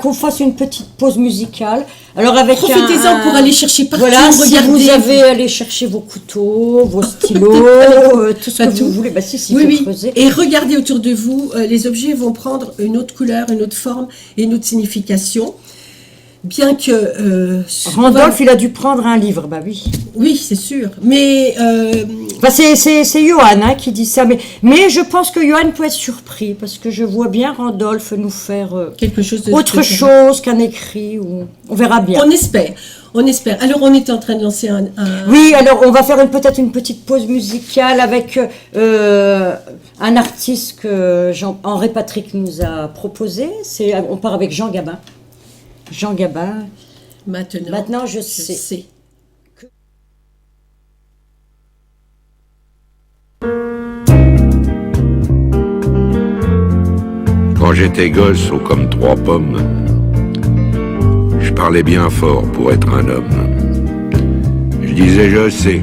qu'on fasse une petite pause musicale. Alors avec Profitez-en pour aller chercher partout, voilà, si regardez. vous avez allé chercher vos couteaux, vos stylos, tout ce que Tout. vous voulez. Bah si, Oui, faut oui. creuser. Et regardez autour de vous, les objets vont prendre une autre couleur, une autre forme et une autre signification. Bien que... Randolph, il a dû prendre un livre, bah oui. Oui, c'est sûr. Mais Enfin, c'est Johan hein, qui dit ça, mais je pense que Johan peut être surpris parce que je vois bien Randolph nous faire quelque chose de... autre chose qu'un écrit. Ou... On verra bien. On espère. On espère. Alors, on est en train de lancer un... Oui, alors on va faire peut-être une petite pause musicale avec un artiste que Henri Patrick nous a proposé. On part avec Jean Gabin. Jean Gabin. Maintenant, je sais. Quand j'étais gosse, haut comme 3 pommes, je parlais bien fort pour être un homme. Je disais je sais,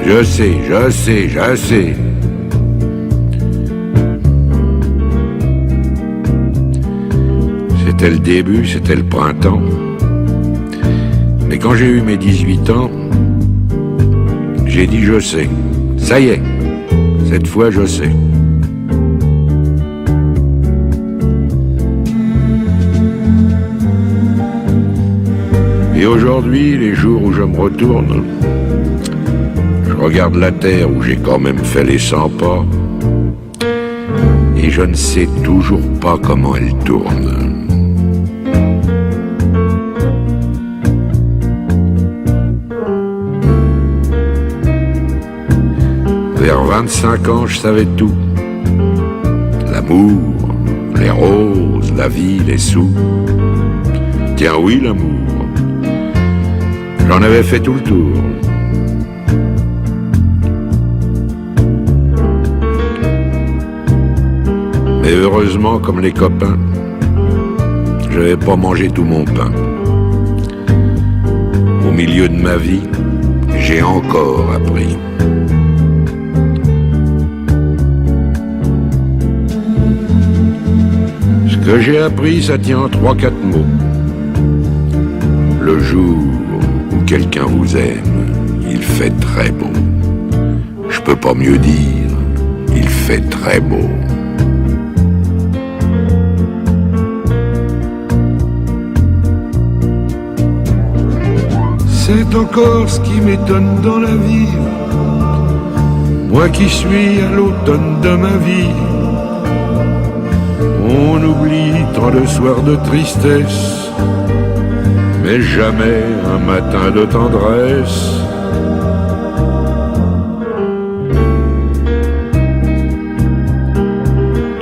je sais, je sais, je sais. C'était le début, c'était le printemps. Mais quand j'ai eu mes 18 ans, j'ai dit je sais. Ça y est, cette fois je sais. Et aujourd'hui, les jours où je me retourne, je regarde la terre où j'ai quand même fait les 100 pas, et je ne sais toujours pas comment elle tourne. Vers 25 ans, je savais tout. L'amour, les roses, la vie, les sous. Tiens oui, l'amour, j'en avais fait tout le tour. Mais heureusement, comme les copains, j'avais pas mangé tout mon pain. Au milieu de ma vie, j'ai encore appris. Ce que j'ai appris, ça tient en 3-4 mots. Le jour où quelqu'un vous aime, il fait très beau. Je peux pas mieux dire, il fait très beau. C'est encore ce qui m'étonne dans la vie. Moi qui suis à l'automne de ma vie. On oublie tant de soirs de tristesse, mais jamais un matin de tendresse.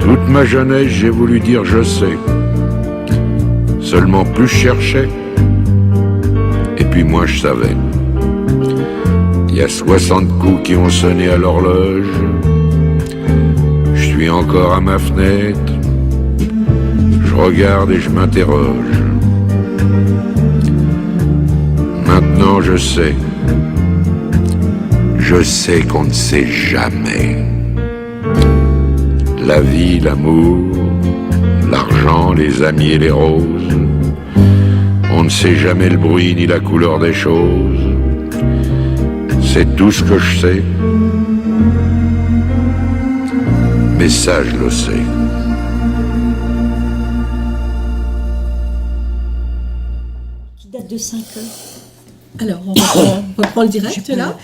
Toute ma jeunesse, j'ai voulu dire je sais. Seulement plus je cherchais, et puis moi je savais. Il y a 60 coups qui ont sonné à l'horloge. Je suis encore à ma fenêtre. Je regarde et je m'interroge. Maintenant je sais qu'on ne sait jamais. La vie, l'amour, l'argent, les amis et les roses. On ne sait jamais le bruit ni la couleur des choses. C'est tout ce que je sais. Mais ça, je le sais. Qui date de 5 heures. Alors, on reprend le direct là.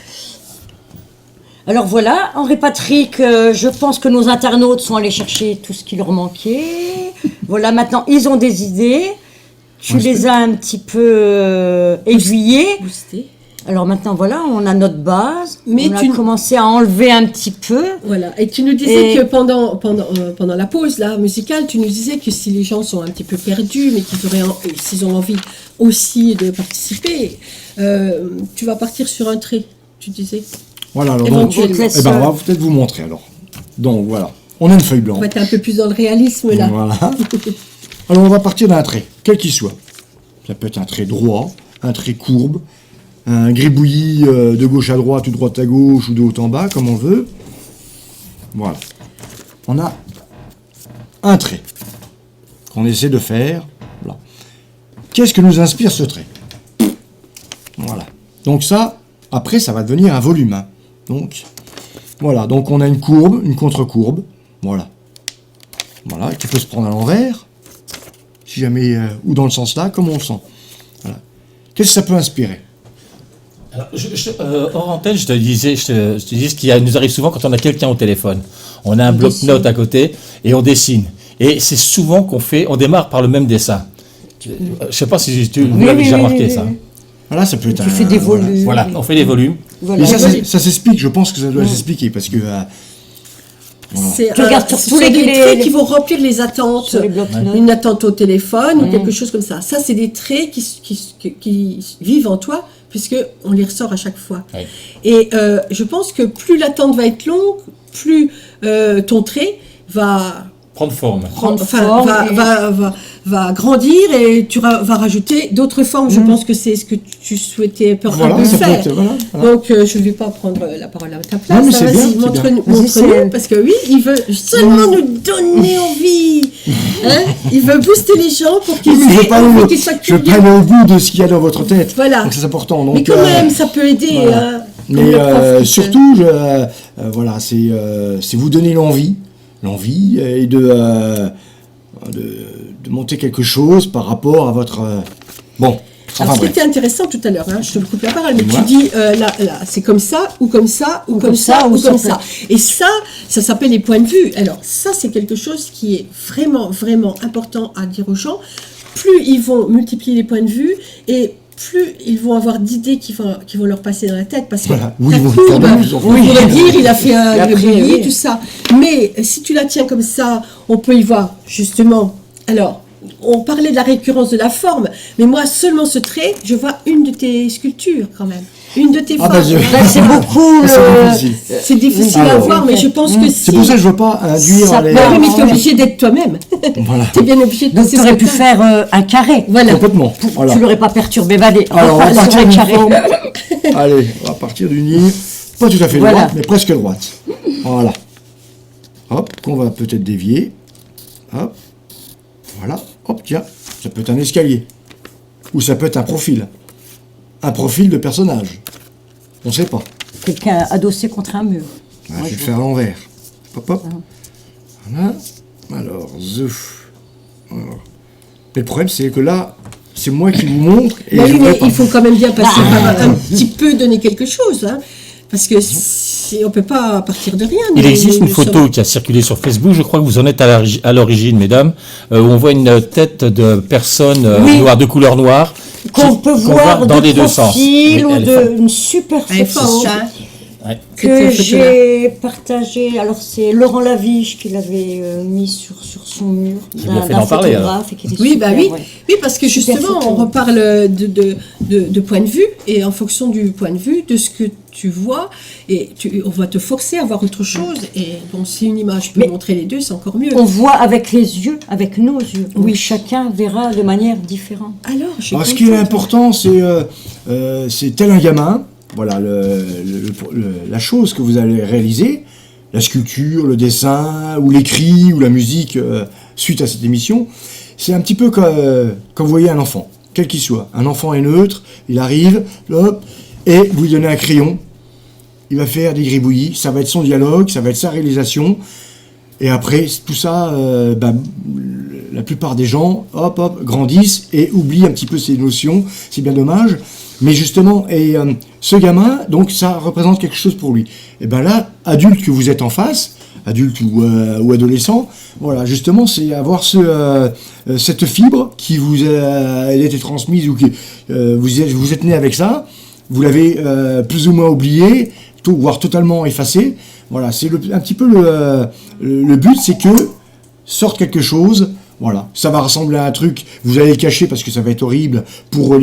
Alors voilà, Henri Patrick, je pense que nos internautes sont allés chercher tout ce qui leur manquait. Voilà, maintenant, ils ont des idées. Tu les as un petit peu aiguillés. Boosté. Alors maintenant, voilà, on a notre base. Mais on a commencé à enlever un petit peu. Voilà. Et tu nous disais que pendant la pause là, musicale, tu nous disais que si les gens sont un petit peu perdus, mais s'ils ont envie aussi de participer, tu vas partir sur un trait, tu disais. Voilà, alors donc, Éventuellement. on va peut-être vous montrer alors. Donc voilà, on a une feuille blanche. On va être un peu plus dans le réalisme là. Voilà. Alors on va partir d'un trait, quel qu'il soit. Ça peut être un trait droit, un trait courbe, un gribouillis de gauche à droite ou de droite à gauche ou de haut en bas, comme on veut. Voilà. On a un trait qu'on essaie de faire. Voilà. Qu'est-ce que nous inspire ce trait? Voilà. Donc ça, après, ça va devenir un volume. Hein. Donc, voilà. Donc on a une courbe, une contre-courbe. Voilà. Voilà, qui peut se prendre à l'envers. Si jamais, ou dans le sens là, comme on le sent. Voilà. Qu'est-ce que ça peut inspirer? Alors, hors antenne, je te disais ce qui nous arrive souvent quand on a quelqu'un au téléphone. On a un bloc-notes à côté et on dessine. Et c'est souvent on démarre par le même dessin. Je ne sais pas si vous l'avez déjà remarqué, ça. Voilà, ça peut être Tu fais des volumes. Voilà, on fait des volumes. Voilà. Et ça s'explique, je pense que ça doit s'expliquer, parce que... voilà. C'est Tu regardes sur ce tous sont des les- traits qui vont remplir les attentes, Sur les blocs-notes. une attente au téléphone ou quelque chose comme ça. Ça, c'est des traits qui vivent en toi, puisque on les ressort à chaque fois. Oui. Et je pense que plus l'attente va être longue, plus ton trait va Prendre forme. va grandir et tu vas rajouter d'autres formes. Je pense que c'est ce que tu souhaitais un peu Voilà, ça peut faire. être... Voilà. Donc, je ne vais pas prendre la parole à ta place. Non, mais c'est Vas-y, bien, c'est montre-nous, bien. Vas-y, c'est- parce que oui, il veut seulement nous donner envie. Hein, il veut booster les gens pour qu'ils Oui, aient envie, qu'ils soient je curieux. prenne au bout de ce qu'il y a dans votre tête. Voilà. Donc c'est important. Donc, Mais quand même, ça peut aider. voilà. Hein, comme Mais le prof qui surtout, voilà, c'est vous donner l'envie et de monter quelque chose par rapport à votre... bon, Alors, enfin ce qui bref. était intéressant tout à l'heure, hein, je te coupe la parole, mais Dis-moi. tu dis, là, c'est comme ça, ou comme ça, ou comme ça, ou comme ça. Et ça s'appelle les points de vue. Alors, ça, c'est quelque chose qui est vraiment, vraiment important à dire aux gens. Plus ils vont multiplier les points de vue, et plus ils vont avoir d'idées qui vont leur passer dans la tête, parce que Voilà. Oui, ta ils vont courbe, faire de plus en plus. on pourrait dire, il a fait un Après, gribouillis, oui. tout ça. Mais si tu la tiens comme ça, on peut y voir, justement. Alors, on parlait de la récurrence de la forme, mais moi, seulement ce trait, je vois une de tes sculptures, quand même. Une de tes Ah, formes. bah, je- Là, c'est beaucoup C'est le... difficile. C'est difficile à Alors, voir, mais je pense que si... C'est pour ça que je ne veux pas induire Ça les... peut- Oui, mais tu es Ouais. obligé d'être toi-même. Voilà. Tu es bien obligé de Donc, passer tu ce aurais que pu t'as. faire un carré. Voilà. Complètement. Voilà. Tu l'aurais pas perturbé, Vadé. Alors, on va Sur partir un d'une carré. forme... Allez, on va partir d'une ligne, pas tout à fait Voilà. droite, mais presque droite. Voilà. Hop, qu'on va peut-être dévier. Hop. Voilà. Hop, tiens, ça peut être un escalier. Ou ça peut être un profil. Un profil de personnage. On ne sait pas. Quelqu'un adossé contre un mur. Ah, Moi, je vais je le faire à l'envers. Hop, hop. Voilà. Alors, zouf. Alors. Mais le problème, c'est que là, c'est moi qui vous montre. Et Bah je oui, voudrais mais pas. il faut quand même bien passer par un petit peu donner quelque chose, hein, parce que on peut pas partir de rien. Il nous- existe nous une photo sommes- qui a circulé sur Facebook, je crois que vous en êtes à l'origine, mesdames, où on voit une tête de personne Oui. noire, de couleur noire, Qu'on qui- peut qu'on voir voit dans de les deux sens. profil Oui, ou elle est de une super Elle est photo forte, hein. Ouais. que Cette photo-là. j'ai partagée. Alors c'est Laurent Laviche qui l'avait mis sur son mur. C'est bien fait d'en parler, photographe et qui était Oui, super, bah oui. ouais. Oui, parce que Super justement, photo. on reparle de point de vue, et en fonction du point de vue, de ce que tu vois, et on va te forcer à voir autre chose. Et bon, si une image peut Mais- montrer les deux, c'est encore mieux. On voit avec les yeux, avec nos yeux. Oui. Oui, chacun verra de manière différente. Alors, je suis Alors, ce qui est contente. important, c'est tel un gamin, voilà, la chose que vous allez réaliser, la sculpture, le dessin, ou l'écrit, ou la musique, suite à cette émission, c'est un petit peu comme quand vous voyez un enfant, quel qu'il soit. Un enfant est neutre, il arrive, hop, et vous lui donnez un crayon, il va faire des gribouillis, ça va être son dialogue, ça va être sa réalisation, et après, tout ça, la plupart des gens, hop, hop, grandissent et oublient un petit peu ces notions. C'est bien dommage. Mais justement, ce gamin, donc, ça représente quelque chose pour lui. Et bien là, adulte que vous êtes en face, adulte ou adolescent, voilà, justement, c'est avoir cette fibre qui vous a été transmise ou que vous êtes né avec ça, vous l'avez plus ou moins oublié, voire totalement effacé. Voilà, c'est un petit peu le but, c'est que sorte quelque chose. Voilà, ça va ressembler à un truc, vous allez le cacher parce que ça va être horrible pour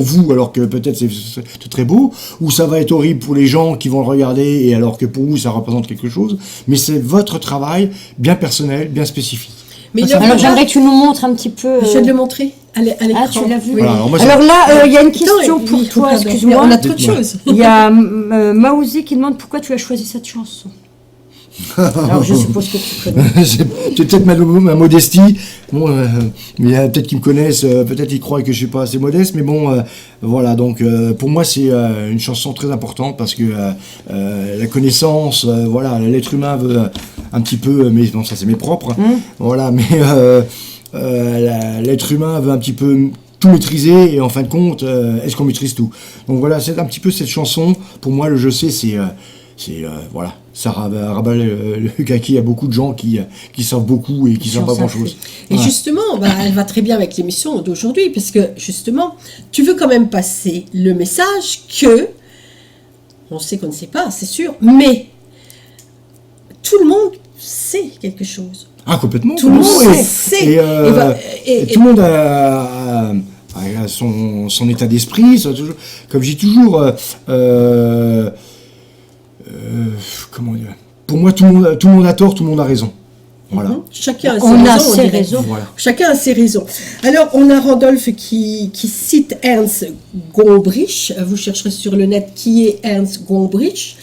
vous, alors que peut-être c'est très beau, ou ça va être horrible pour les gens qui vont le regarder, et alors que pour vous, ça représente quelque chose. Mais c'est votre travail, bien personnel, bien spécifique. Mais Alors là, j'aimerais que tu nous montres un petit peu. je vais te le montrer à l'écran. Ah, tu l'as vu. Oui. Voilà, alors moi, Alors là, il y a une Attends, question il pour faut toi, pardon. excuse-moi. On a trop de Dites-moi. choses. Il y a Maouzi qui demande pourquoi tu as choisi cette chanson. Alors je suppose que tu connais. c'est peut-être ma modestie. Bon, il y a peut-être qui me connaissent, peut-être ils croient que je suis pas assez modeste, mais bon, voilà. Donc, pour moi, c'est une chanson très importante parce que la connaissance, voilà, l'être humain veut un petit peu, mais bon, ça c'est mes propres, voilà, mais l'être humain veut un petit peu tout maîtriser et en fin de compte, est-ce qu'on maîtrise tout? Donc voilà, c'est un petit peu cette chanson. Pour moi, le je sais, c'est voilà, ça rabat le kaki. Il y a beaucoup de gens qui savent beaucoup et qui savent pas grand chose. Et justement, elle va très bien avec l'émission d'aujourd'hui, parce que justement, tu veux quand même passer le message que, on sait qu'on ne sait pas, c'est sûr, mais tout le monde sait quelque chose. Ah, complètement. Tout le monde complètement. sait. Et tout le monde a son état d'esprit. Comme je dis toujours, comment dire, pour moi, tout le monde a tort, tout le monde a raison. Voilà. Chacun a ses On a raisons. ses dirait. raisons. Voilà. Chacun a ses raisons. Alors, on a Randolph qui cite Ernst Gombrich. Vous chercherez sur le net qui est Ernst Gombrich.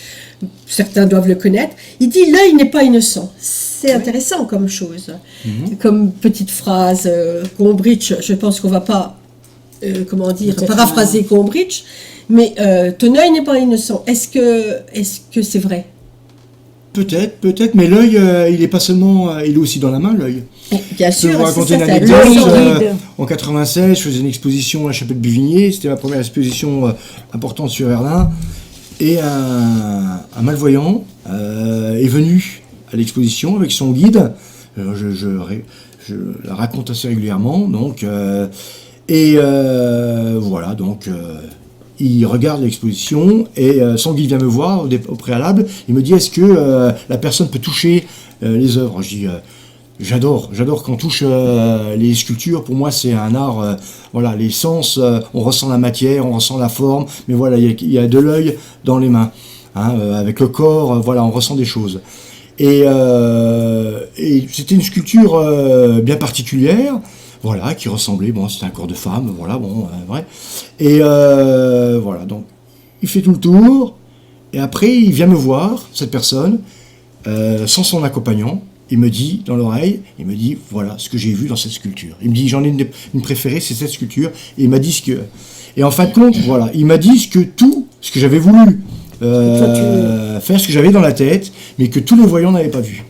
Certains doivent le connaître. Il dit « L'œil n'est pas innocent ». C'est intéressant comme chose. Comme petite phrase. Gombrich, je pense qu'on ne va pas, comment dire, Peut-être paraphraser Gombrich. Mais ton œil n'est pas innocent. Est-ce que c'est vrai? Peut-être, mais l'œil, il est pas seulement, il est aussi dans la main, l'œil. Bien Je peux sûr, vous raconter c'est une ça, anecdote. l'œil guide. En 96, je faisais une exposition à la Chapelle Buvigné. C'était ma première exposition importante sur Verdun. Et un malvoyant est venu à l'exposition avec son guide. Je la raconte assez régulièrement. Donc, Et voilà, donc il regarde l'exposition et Sanguy vient me voir au préalable. Il me dit, est-ce que la personne peut toucher les œuvres? Je dis, j'adore quand on touche les sculptures. Pour moi, c'est un art. Voilà, les sens, on ressent la matière, on ressent la forme, mais voilà, il y a de l'œil dans les mains. Avec le corps, voilà, on ressent des choses. Et c'était une sculpture bien particulière, voilà, qui ressemblait, bon, c'était un corps de femme, voilà, bon, vrai. Et voilà, donc, il fait tout le tour, et après, il vient me voir, cette personne, sans son accompagnant. Il me dit dans l'oreille, il me dit, voilà ce que j'ai vu dans cette sculpture. Il me dit, j'en ai une préférée, c'est cette sculpture. Et il m'a dit et en fin de compte, voilà, il m'a dit tout ce que j'avais voulu faire, ce que j'avais dans la tête, mais que tous les voyants n'avaient pas vu.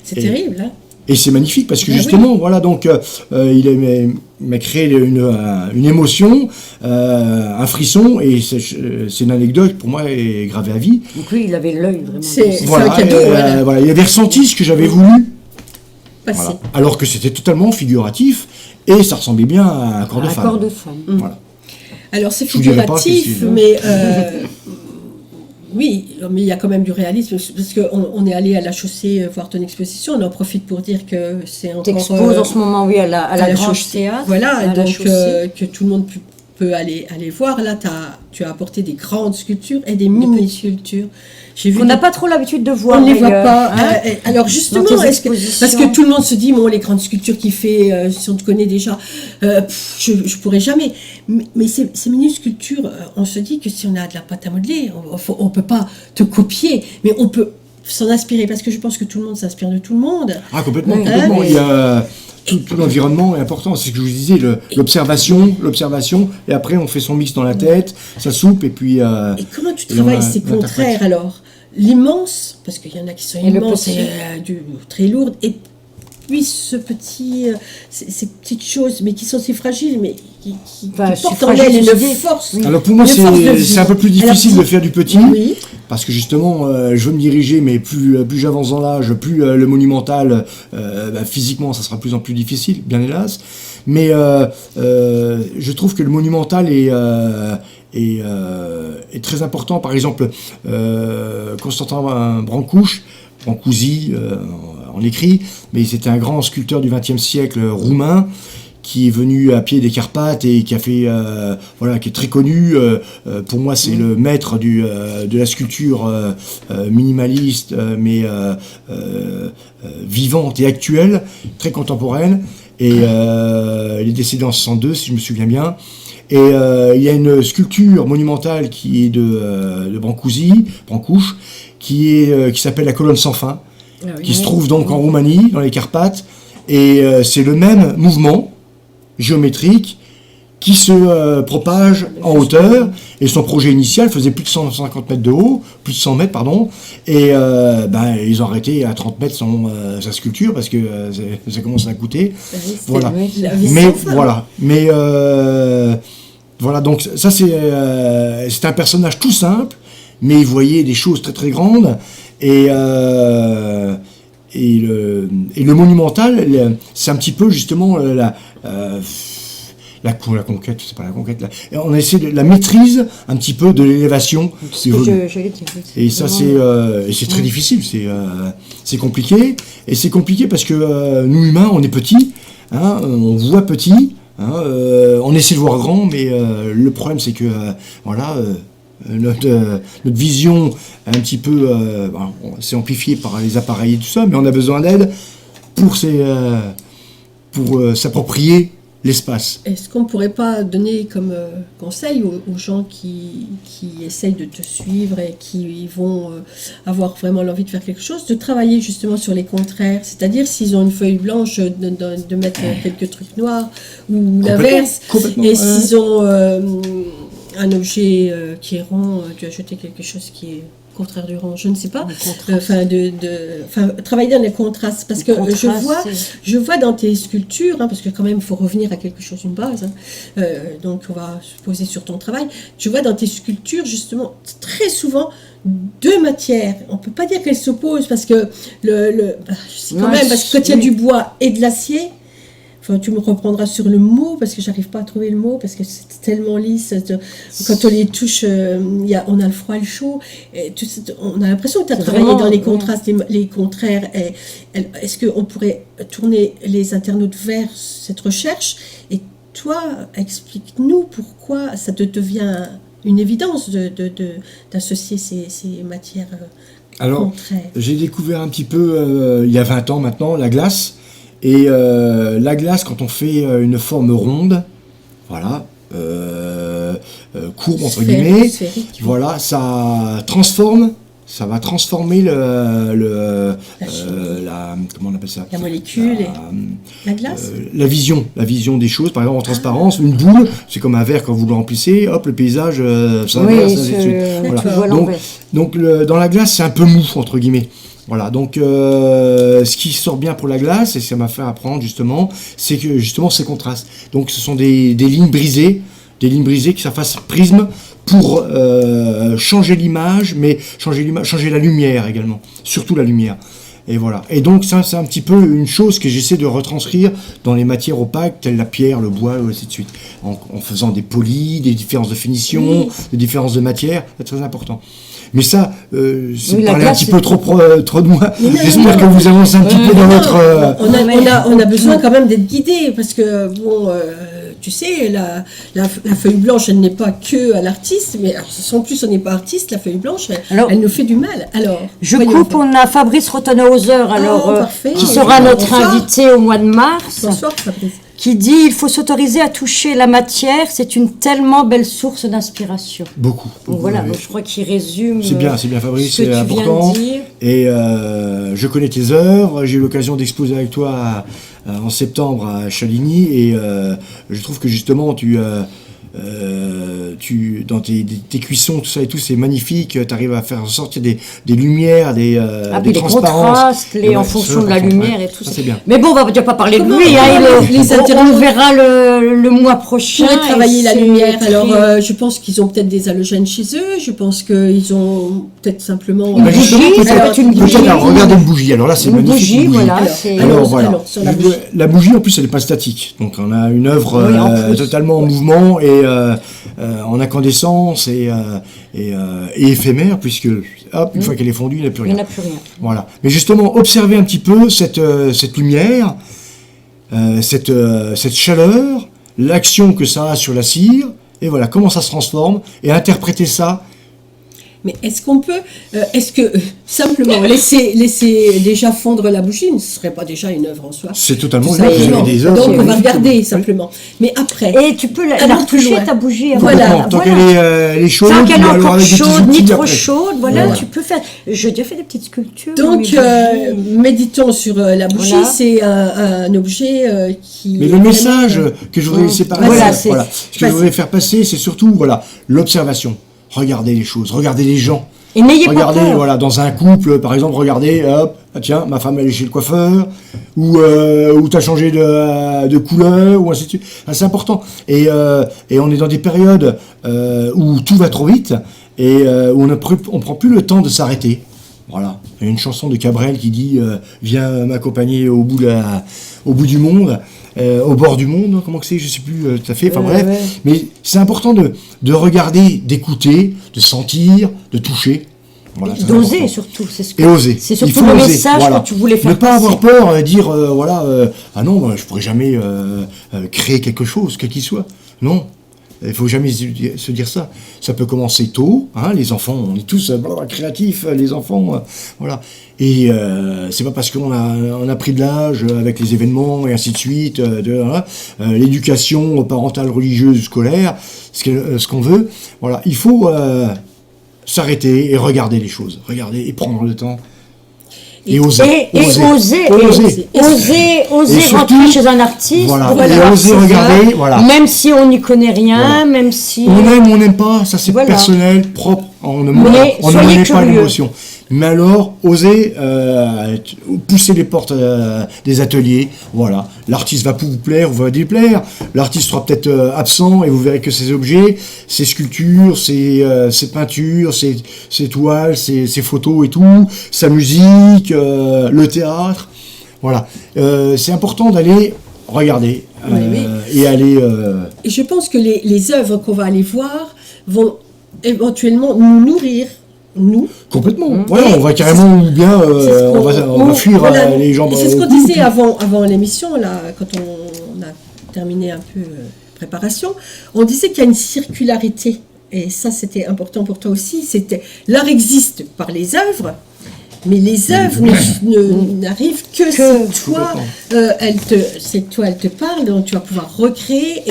C'est terrible, hein. Et c'est magnifique parce que Ah justement, voilà, donc il m'a créé une émotion, un frisson, et c'est une anecdote pour moi est gravée à vie. Donc lui, il avait l'œil vraiment. C'est Voilà, un cadeau, voilà. voilà, il avait ressenti ce que j'avais voulu, Passé. voilà. Alors que c'était totalement figuratif et ça ressemblait bien à un corps de Un femme. corps de femme. Voilà. Alors c'est Je vous dirai pas figuratif, que c'est- mais oui, mais il y a quand même du réalisme, parce qu'on est allé à la chaussée voir ton exposition, on en profite pour dire que c'est encore... T'exposes en ce moment, oui, à la Grange chaussée. Théâtre. Voilà, à la donc chaussée. que tout le monde peut aller voir. Là, tu as apporté des grandes sculptures et des mini-sculptures. J'ai vu On n'a pas trop l'habitude de voir. on ne les voit d'ailleurs, pas. hein. Alors justement, Dans tes est-ce que, expositions. parce que tout le monde se dit, bon, les grandes sculptures qu'il fait, si on te connaît déjà, je pourrais jamais. Mais ces mini-sculptures, on se dit que si on a de la pâte à modeler, on peut pas te copier, mais on peut s'en inspirer, parce que je pense que tout le monde s'inspire de tout le monde. Ah, complètement, Oui, complètement. mais- Il y a tout l'environnement est important. C'est ce que je vous disais, l'observation, et après on fait son mix dans la tête, ça soupe, et puis. Et comment tu Et on travailles ces l'interprète. contraires alors? L'immense, parce qu'il y en a qui sont Et le immenses petit. et très lourdes, et puis ce petit, ces petites choses, mais qui sont si fragiles, mais qui Enfin, portent en fragile, elles je une dis. force. Oui. Alors pour moi, Une force de vie. c'est un peu plus difficile Alors, de faire du petit, Oui, parce que justement, je veux me diriger, mais plus j'avance dans l'âge, plus le monumental, physiquement, ça sera de plus en plus difficile, bien hélas. Mais je trouve que le monumental est très important. Par exemple, Constantin Brancusi, en écrit, mais c'était un grand sculpteur du XXe siècle roumain, qui est venu à pied des Carpates et qui a fait, qui est très connu. Pour moi, c'est le maître de la sculpture minimaliste, mais vivante et actuelle, très contemporaine. Et il est décédé en 62, si je me souviens bien. Et il y a une sculpture monumentale qui est de Brancusi, qui s'appelle la colonne sans fin, qui se trouve donc en Roumanie, dans les Carpates. Et c'est le même mouvement géométrique qui se propage en hauteur, et son projet initial faisait plus de 150 mètres de haut, plus de 100 mètres, pardon, et ils ont arrêté à 30 mètres sa sculpture, parce que ça commence à coûter. Voilà. la vie Mais sans fin. voilà, voilà, donc ça c'est un personnage tout simple, mais il voyait des choses très très grandes, et le monumental, c'est un petit peu justement la conquête, c'est pas la conquête, on essaie de la maîtrise un petit peu de l'élévation. Ce que j'allais dire. Et ça, c'est très difficile, c'est compliqué. Et c'est compliqué parce que nous, humains, on est petits, on voit petit, on essaie de voir grand, mais le problème, c'est que, notre vision, un petit peu, c'est amplifié par les appareils et tout ça, mais on a besoin d'aide pour s'approprier l'espace. Est-ce qu'on ne pourrait pas donner comme conseil aux gens qui essayent de te suivre et qui vont avoir vraiment l'envie de faire quelque chose, de travailler justement sur les contraires, c'est-à-dire s'ils ont une feuille blanche, de mettre quelques trucs noirs, ou l'inverse, Complètement. et s'ils ont un objet qui est rond, tu as jeté quelque chose qui est contraire du rond, je ne sais pas, travailler dans les contrastes, parce que je vois dans tes sculptures, parce que quand même il faut revenir à quelque chose, une base, donc on va se poser sur ton travail, je vois dans tes sculptures justement très souvent deux matières, on peut pas dire qu'elles s'opposent, parce que parce que quand il y a du bois et de l'acier, Enfin, tu me reprendras sur le mot, parce que j'arrive pas à trouver le mot, parce que c'est tellement lisse. Quand on les touche, on a le froid et le chaud. Et on a l'impression que tu as C'est travaillé vraiment, dans les ouais. contrastes, les contraires. Est-ce qu'on pourrait tourner les internautes vers cette recherche? Et toi, explique-nous pourquoi ça te devient une évidence d'associer ces matières Alors, contraires. j'ai découvert un petit peu, il y a 20 ans maintenant, la glace. Et la glace, quand on fait une forme ronde, voilà, courbe entre guillemets, Sphérique. voilà, ça transforme, ça va transformer comment on appelle ça, La molécule et la glace. la vision des choses. Par exemple, en transparence, une boule, c'est comme un verre quand vous le remplissez, hop, le paysage s'inverse, ainsi de suite. Voilà. tu vois Donc, l'envers. donc dans la glace, c'est un peu mou, entre guillemets. Voilà, donc ce qui sort bien pour la glace, et ça m'a fait apprendre justement, c'est que justement ces contrastes. Donc ce sont des lignes brisées, que ça fasse prisme pour changer l'image, mais changer la lumière également, surtout la lumière. Et voilà. Et donc ça, c'est un petit peu une chose que j'essaie de retranscrire dans les matières opaques, telles la pierre, le bois, et ainsi de suite. En faisant des polis, des différences de finition, des différences de matière, c'est très important. Mais ça, c'est Oui, la parler un glace, petit c'est- peu trop de moi. Mais non, J'espère que vous avancez un petit peu dans votre... On a besoin quand même d'être guidé, parce que, bon, tu sais, la feuille blanche, elle n'est pas que à l'artiste, mais en plus, on n'est pas artiste, la feuille blanche, elle nous fait du mal. Alors, Je voyons coupe, voir. on a Fabrice Rottenhauser, alors, parfait. qui sera notre Bonsoir. invité au mois de mars, Bonsoir, Fabrice. qui dit « Il faut s'autoriser à toucher la matière, c'est une tellement belle source d'inspiration. » Beaucoup. Donc voilà, oui. donc je crois qu'il résume C'est bien Fabrice, ce que c'est tu important. viens de dire. Et je connais tes œuvres, j'ai eu l'occasion d'exposer avec toi en septembre à Chaligny, et je trouve que justement dans tes cuissons, tout ça et tout, c'est magnifique, tu arrives à faire sortir des lumières, des Puis les transparences. contrastes, Et en ouais, fonction c'est de la important, lumière ouais. et tout ça. C'est bien. Mais bon, on va déjà pas parler de Comment- lui, comment les on internautes le verra le mois prochain. Pourrait travailler et la c'est lumière. très- Alors, je pense qu'ils ont peut-être des halogènes chez eux. Je pense qu'ils ont peut-être simplement. Une Bah, justement, bougie, ça peut-être- peut être une bougie. peut-être, alors, regardez une bougie. Alors là, c'est Une magnifique. bougie, une bougie. voilà. Alors, c'est- Alors voilà, alors, sur la bougie. la bougie en plus elle n'est pas statique, donc on a une œuvre Oui, en plus. totalement en mouvement et en incandescence et éphémère, puisque hop, une fois qu'elle est fondue, il n'y a plus Il n'y rien. en a plus rien. Voilà. Mais justement, observez un petit peu cette lumière, cette chaleur, l'action que ça a sur la cire, et voilà, comment ça se transforme, et interpréter ça. Mais est-ce qu'on peut, simplement laisser déjà fondre la bougie ne serait pas déjà une œuvre en soi? C'est totalement Tout une œuvre, simplement. vous avez des œuvres Donc on va magnifiques. regarder simplement. Mais après, Et tu peux la allons plus retoucher, loin. ta bougie. Voilà. avant. Tant Voilà. qu'elle est chaude, Tant qu'elle est ou alors encore avec des petits chaude, ni outils trop après. chaude, voilà, Voilà. tu peux faire. J'ai déjà fait des petites sculptures. donc mais bon, méditons sur la bougie. Voilà. C'est un objet qui. Mais le message que je voudrais laisser passer, Voilà, ce que je vas-y. voudrais faire passer, c'est surtout l'observation. Regardez les choses, regardez les gens. Et n'ayez pas Regardez, peur. voilà, dans un couple, par exemple, regardez, hop, ah tiens, ma femme elle est chez le coiffeur, ou t'as changé de couleur, ou ainsi de suite. Ah, c'est important. Et on est dans des périodes où tout va trop vite et où on prend plus le temps de s'arrêter. Voilà. Il y a une chanson de Cabrel qui dit viens m'accompagner au bout du monde. Au bord du monde, comment que c'est, je sais plus tout à fait, enfin bref, ouais. mais c'est important de regarder, d'écouter, de sentir, de toucher. Voilà, c'est D'oser important. surtout, c'est ce Et oser. C'est Il surtout faut le oser, message voilà. que tu voulais faire Ne pas passer. avoir peur, dire ah non, moi, je pourrais jamais créer quelque chose, quel qu'il soit. Non. Il faut jamais se dire ça. Ça peut commencer tôt, hein, les enfants, on est tous créatifs, les enfants, voilà. Et c'est pas parce qu'on a pris de l'âge avec les événements et ainsi de suite, l'éducation parentale, religieuse, scolaire, ce qu'on veut. Voilà, il faut s'arrêter et regarder les choses, regarder et prendre le temps. Et oser. Et oser Et surtout, rentrer chez un artiste. voilà, pour et voir oser ses regarder, œuvres, voilà. Même si on n'y connaît rien, Voilà. même si. On aime ou on n'aime pas, ça c'est Voilà. personnel, propre, on ne Mais on ne soyez connaît pas curieux. l'émotion. Mais alors, osez pousser les portes des ateliers, voilà. L'artiste va vous plaire ou va déplaire, l'artiste sera peut-être absent et vous verrez que ses objets, ses sculptures, ses peintures, ses toiles, ses photos et tout, sa musique, le théâtre, voilà. C'est important d'aller regarder Oui. et aller. Et je pense que les œuvres qu'on va aller voir vont éventuellement nous nourrir, nous. Complètement. Et Voilà, on va carrément bien. C'est ce On va fuir voilà. les gens. Et c'est ce qu'on disait avant l'émission, là, quand on a terminé un peu préparation. On disait qu'il y a une circularité. Et ça, c'était important pour toi aussi. L'art existe par les œuvres, mais les œuvres n'arrivent que si toi, elle te parle, donc tu vas pouvoir recréer,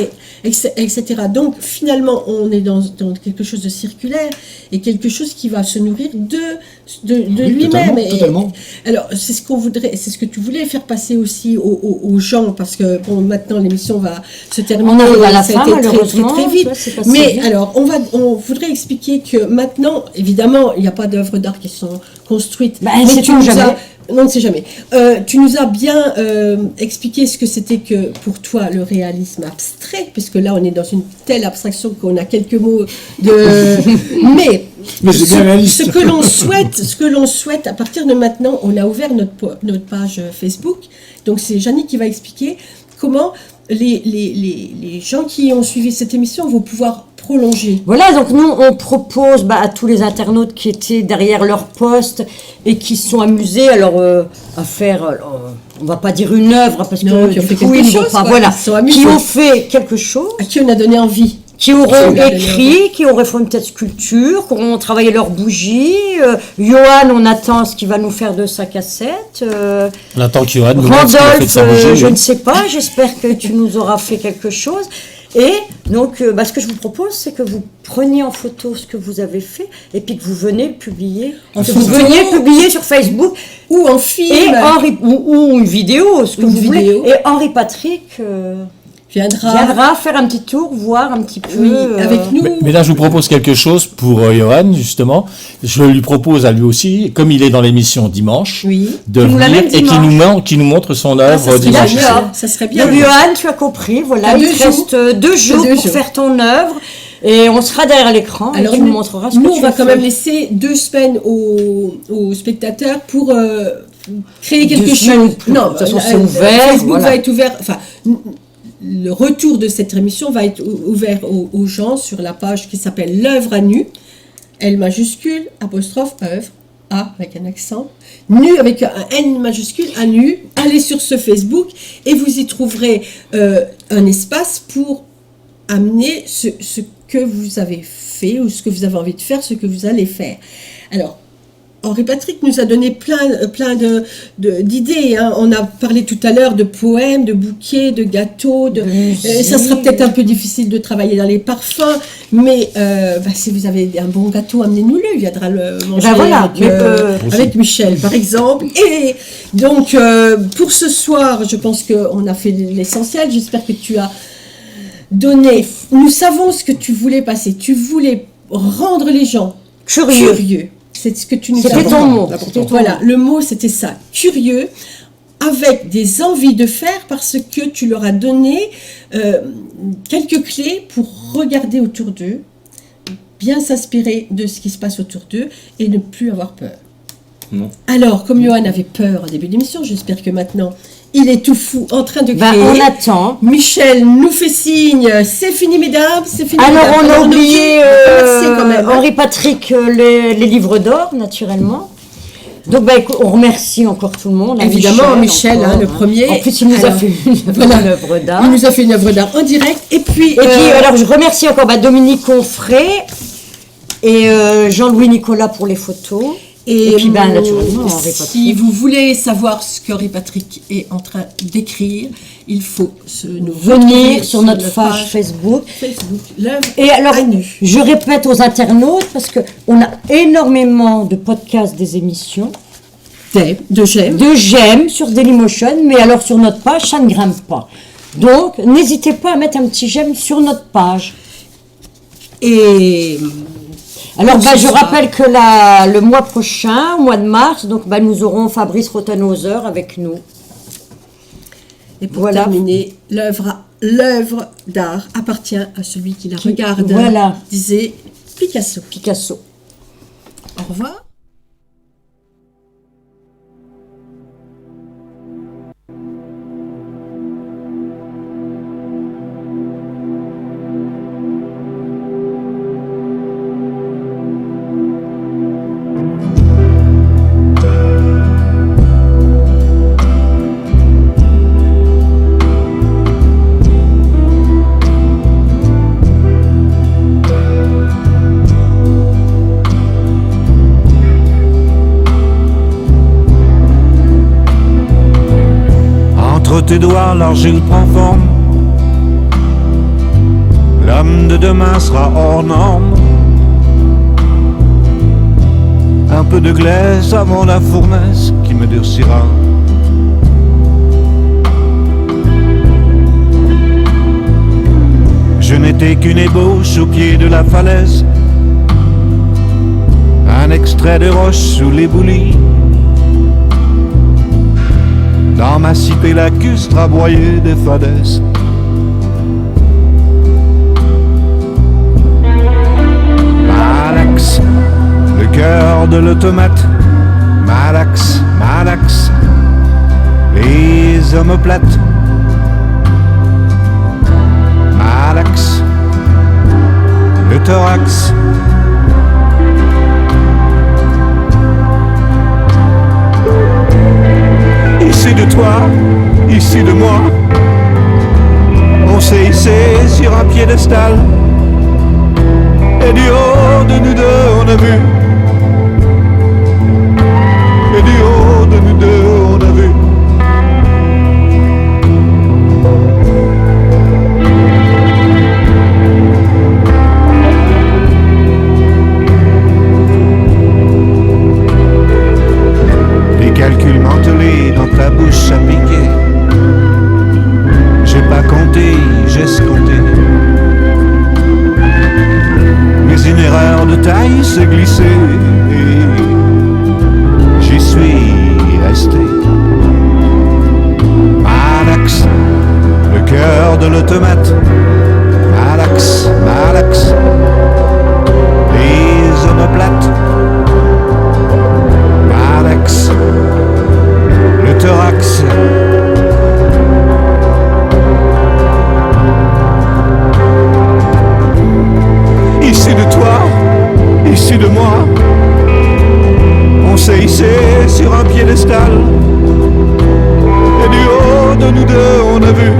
etc. Donc finalement, on est dans quelque chose de circulaire et quelque chose qui va se nourrir de lui-même. Totalement. Alors, c'est ce que tu voulais faire passer aussi aux gens, parce que bon, maintenant l'émission va se terminer. On arrive à la ça fin, a été malheureusement. très vite. Ça, c'est passé Mais vite. alors, on voudrait expliquer que maintenant, évidemment, il n'y a pas d'œuvres d'art qui sont construites. Bah, mais sait-on jamais. Non, on ne sait jamais. Tu nous as bien expliqué ce que c'était que pour toi le réalisme abstrait, puisque là on est dans une telle abstraction qu'on a quelques mots de. Mais c'est bien réaliste. ce que l'on souhaite, à partir de maintenant, on a ouvert notre page Facebook. Donc c'est Janine qui va expliquer comment les gens qui ont suivi cette émission vont pouvoir prolonger. Voilà, donc nous, on propose à tous les internautes qui étaient derrière leur poste et qui se sont amusés à faire, on va pas dire une œuvre, parce Non, que qui ont du fait coup, quelque ils ne vont chose, pas, quoi. voilà, Ils se sont amusés. qui ont fait quelque chose, À qui on a donné envie. qui auront Qui ont écrit, qui auront fait une petite sculpture, qui auront travaillé leur bougie. Johan, on attend ce qu'il va nous faire de sa cassette. On attend qu'il y aura de nouvelles ce qu'il a fait de Randolph, sa bougie, je oui. ne sais pas, j'espère que tu nous auras fait quelque chose. Et donc, ce que je vous propose, c'est que vous preniez en photo ce que vous avez fait et puis que vous venez le publier. En Que vous photo. veniez publier sur Facebook Ou en film. ou une vidéo, ce que Une vous voulez. vidéo. Et Henri Patrick viendra faire un petit tour, voir un petit peu. oui, avec nous. Mais là, je vous propose quelque chose pour Johan, justement. Je lui propose à lui aussi, comme il est dans l'émission dimanche, Oui. de Qui nous venir l'amène et qui nous montre son Ah, œuvre ça serait dimanche. bien. D'accord. Ça serait bien. Donc, Johan, tu as compris, voilà, T'as il 2 te jours. reste 2 jours Deux pour jours. faire ton œuvre et on sera derrière l'écran et Alors, tu nous montreras ce que nous, tu on va as quand fait. même laisser 2 semaines aux spectateurs pour créer 2 quelque semaines ou chose. plus. De toute façon, c'est ouvert, Facebook voilà. va être ouvert. Enfin, le retour de cette émission va être ouvert aux gens sur la page qui s'appelle L'œuvre à nu. L majuscule, apostrophe, œuvre, A avec un accent, nu avec un N majuscule, à nu. Allez sur ce Facebook et vous y trouverez un espace pour amener ce que vous avez fait ou ce que vous avez envie de faire, ce que vous allez faire. Alors, Henri Patrick nous a donné plein d'idées. Hein. On a parlé tout à l'heure de poèmes, de bouquets, de gâteaux. Ça sera peut-être un peu difficile de travailler dans les parfums, mais si vous avez un bon gâteau, amenez-nous-le. Il viendra le manger voilà, avec Michel, par exemple. Et donc, pour ce soir, je pense qu'on a fait l'essentiel. J'espère que tu as donné. Nous savons ce que tu voulais passer. Tu voulais rendre les gens curieux. C'est ce que tu nous as C'était ton mot. Voilà, le mot c'était ça, curieux, avec des envies de faire parce que tu leur as donné quelques clés pour regarder autour d'eux, bien s'inspirer de ce qui se passe autour d'eux et ne plus avoir peur. Non. Alors, comme Johan avait peur au début de l'émission, j'espère que maintenant il est tout fou en train de créer. On attend. Michel nous fait signe, c'est fini mesdames, c'est fini. Alors, mesdames. on a oublié quand même. Hein. Henri Patrick, les livres d'or, naturellement. Donc, écoute, on remercie encore tout le monde. Évidemment, Michel, encore, le premier. En plus, il nous a Alors, fait une œuvre d'art. Il nous a fait une œuvre d'art en direct. Et puis, alors, je remercie encore Dominique Onfray et Jean-Louis Nicolas pour les photos. Et puis, naturellement, Henri Patrick. si vous voulez savoir ce qu'Henri Patrick est en train d'écrire, il faut nous venir sur notre page Facebook. L'œuvre Et alors, à nu. je répète aux internautes, parce qu'on a énormément de podcasts des émissions, De j'aime. de j'aime sur Dailymotion, mais alors sur notre page, ça ne grimpe pas. Donc, n'hésitez pas à mettre un petit j'aime sur notre page. Et Alors, ce je soir. rappelle que le mois prochain, au mois de mars, donc nous aurons Fabrice Rothenhauser avec nous. Et pour Voilà. terminer, l'œuvre d'art appartient à celui qui la regarde. Voilà. Disait Picasso. Picasso. Au revoir. Entre tes doigts, l'argile prend forme. L'homme de demain sera hors norme. Un peu de glaise avant la fournaise qui me durcira. Je n'étais qu'une ébauche au pied de la falaise, un extrait de roche sous l'éboulis. Dans ma cipée lacustre aboyée des fadaises. Malax, le cœur de l'automate. Malax, Malax, les omoplates. Malax, le thorax. Ici de toi, ici de moi, on s'est hissé sur un piédestal. Et du haut de nous deux on a vu. Et du haut de nous deux on a vu. Les calculs mentelés dans ta bouche à piquer. J'ai pas compté, j'ai escompté. Mais une erreur de taille s'est glissée et j'y suis resté. Malax, le cœur de l'automate. Malax, Malax, les omoplates. Malax, le thorax. Ici de toi, ici de moi, on s'est hissé sur un piédestal. Et du haut de nous deux on a vu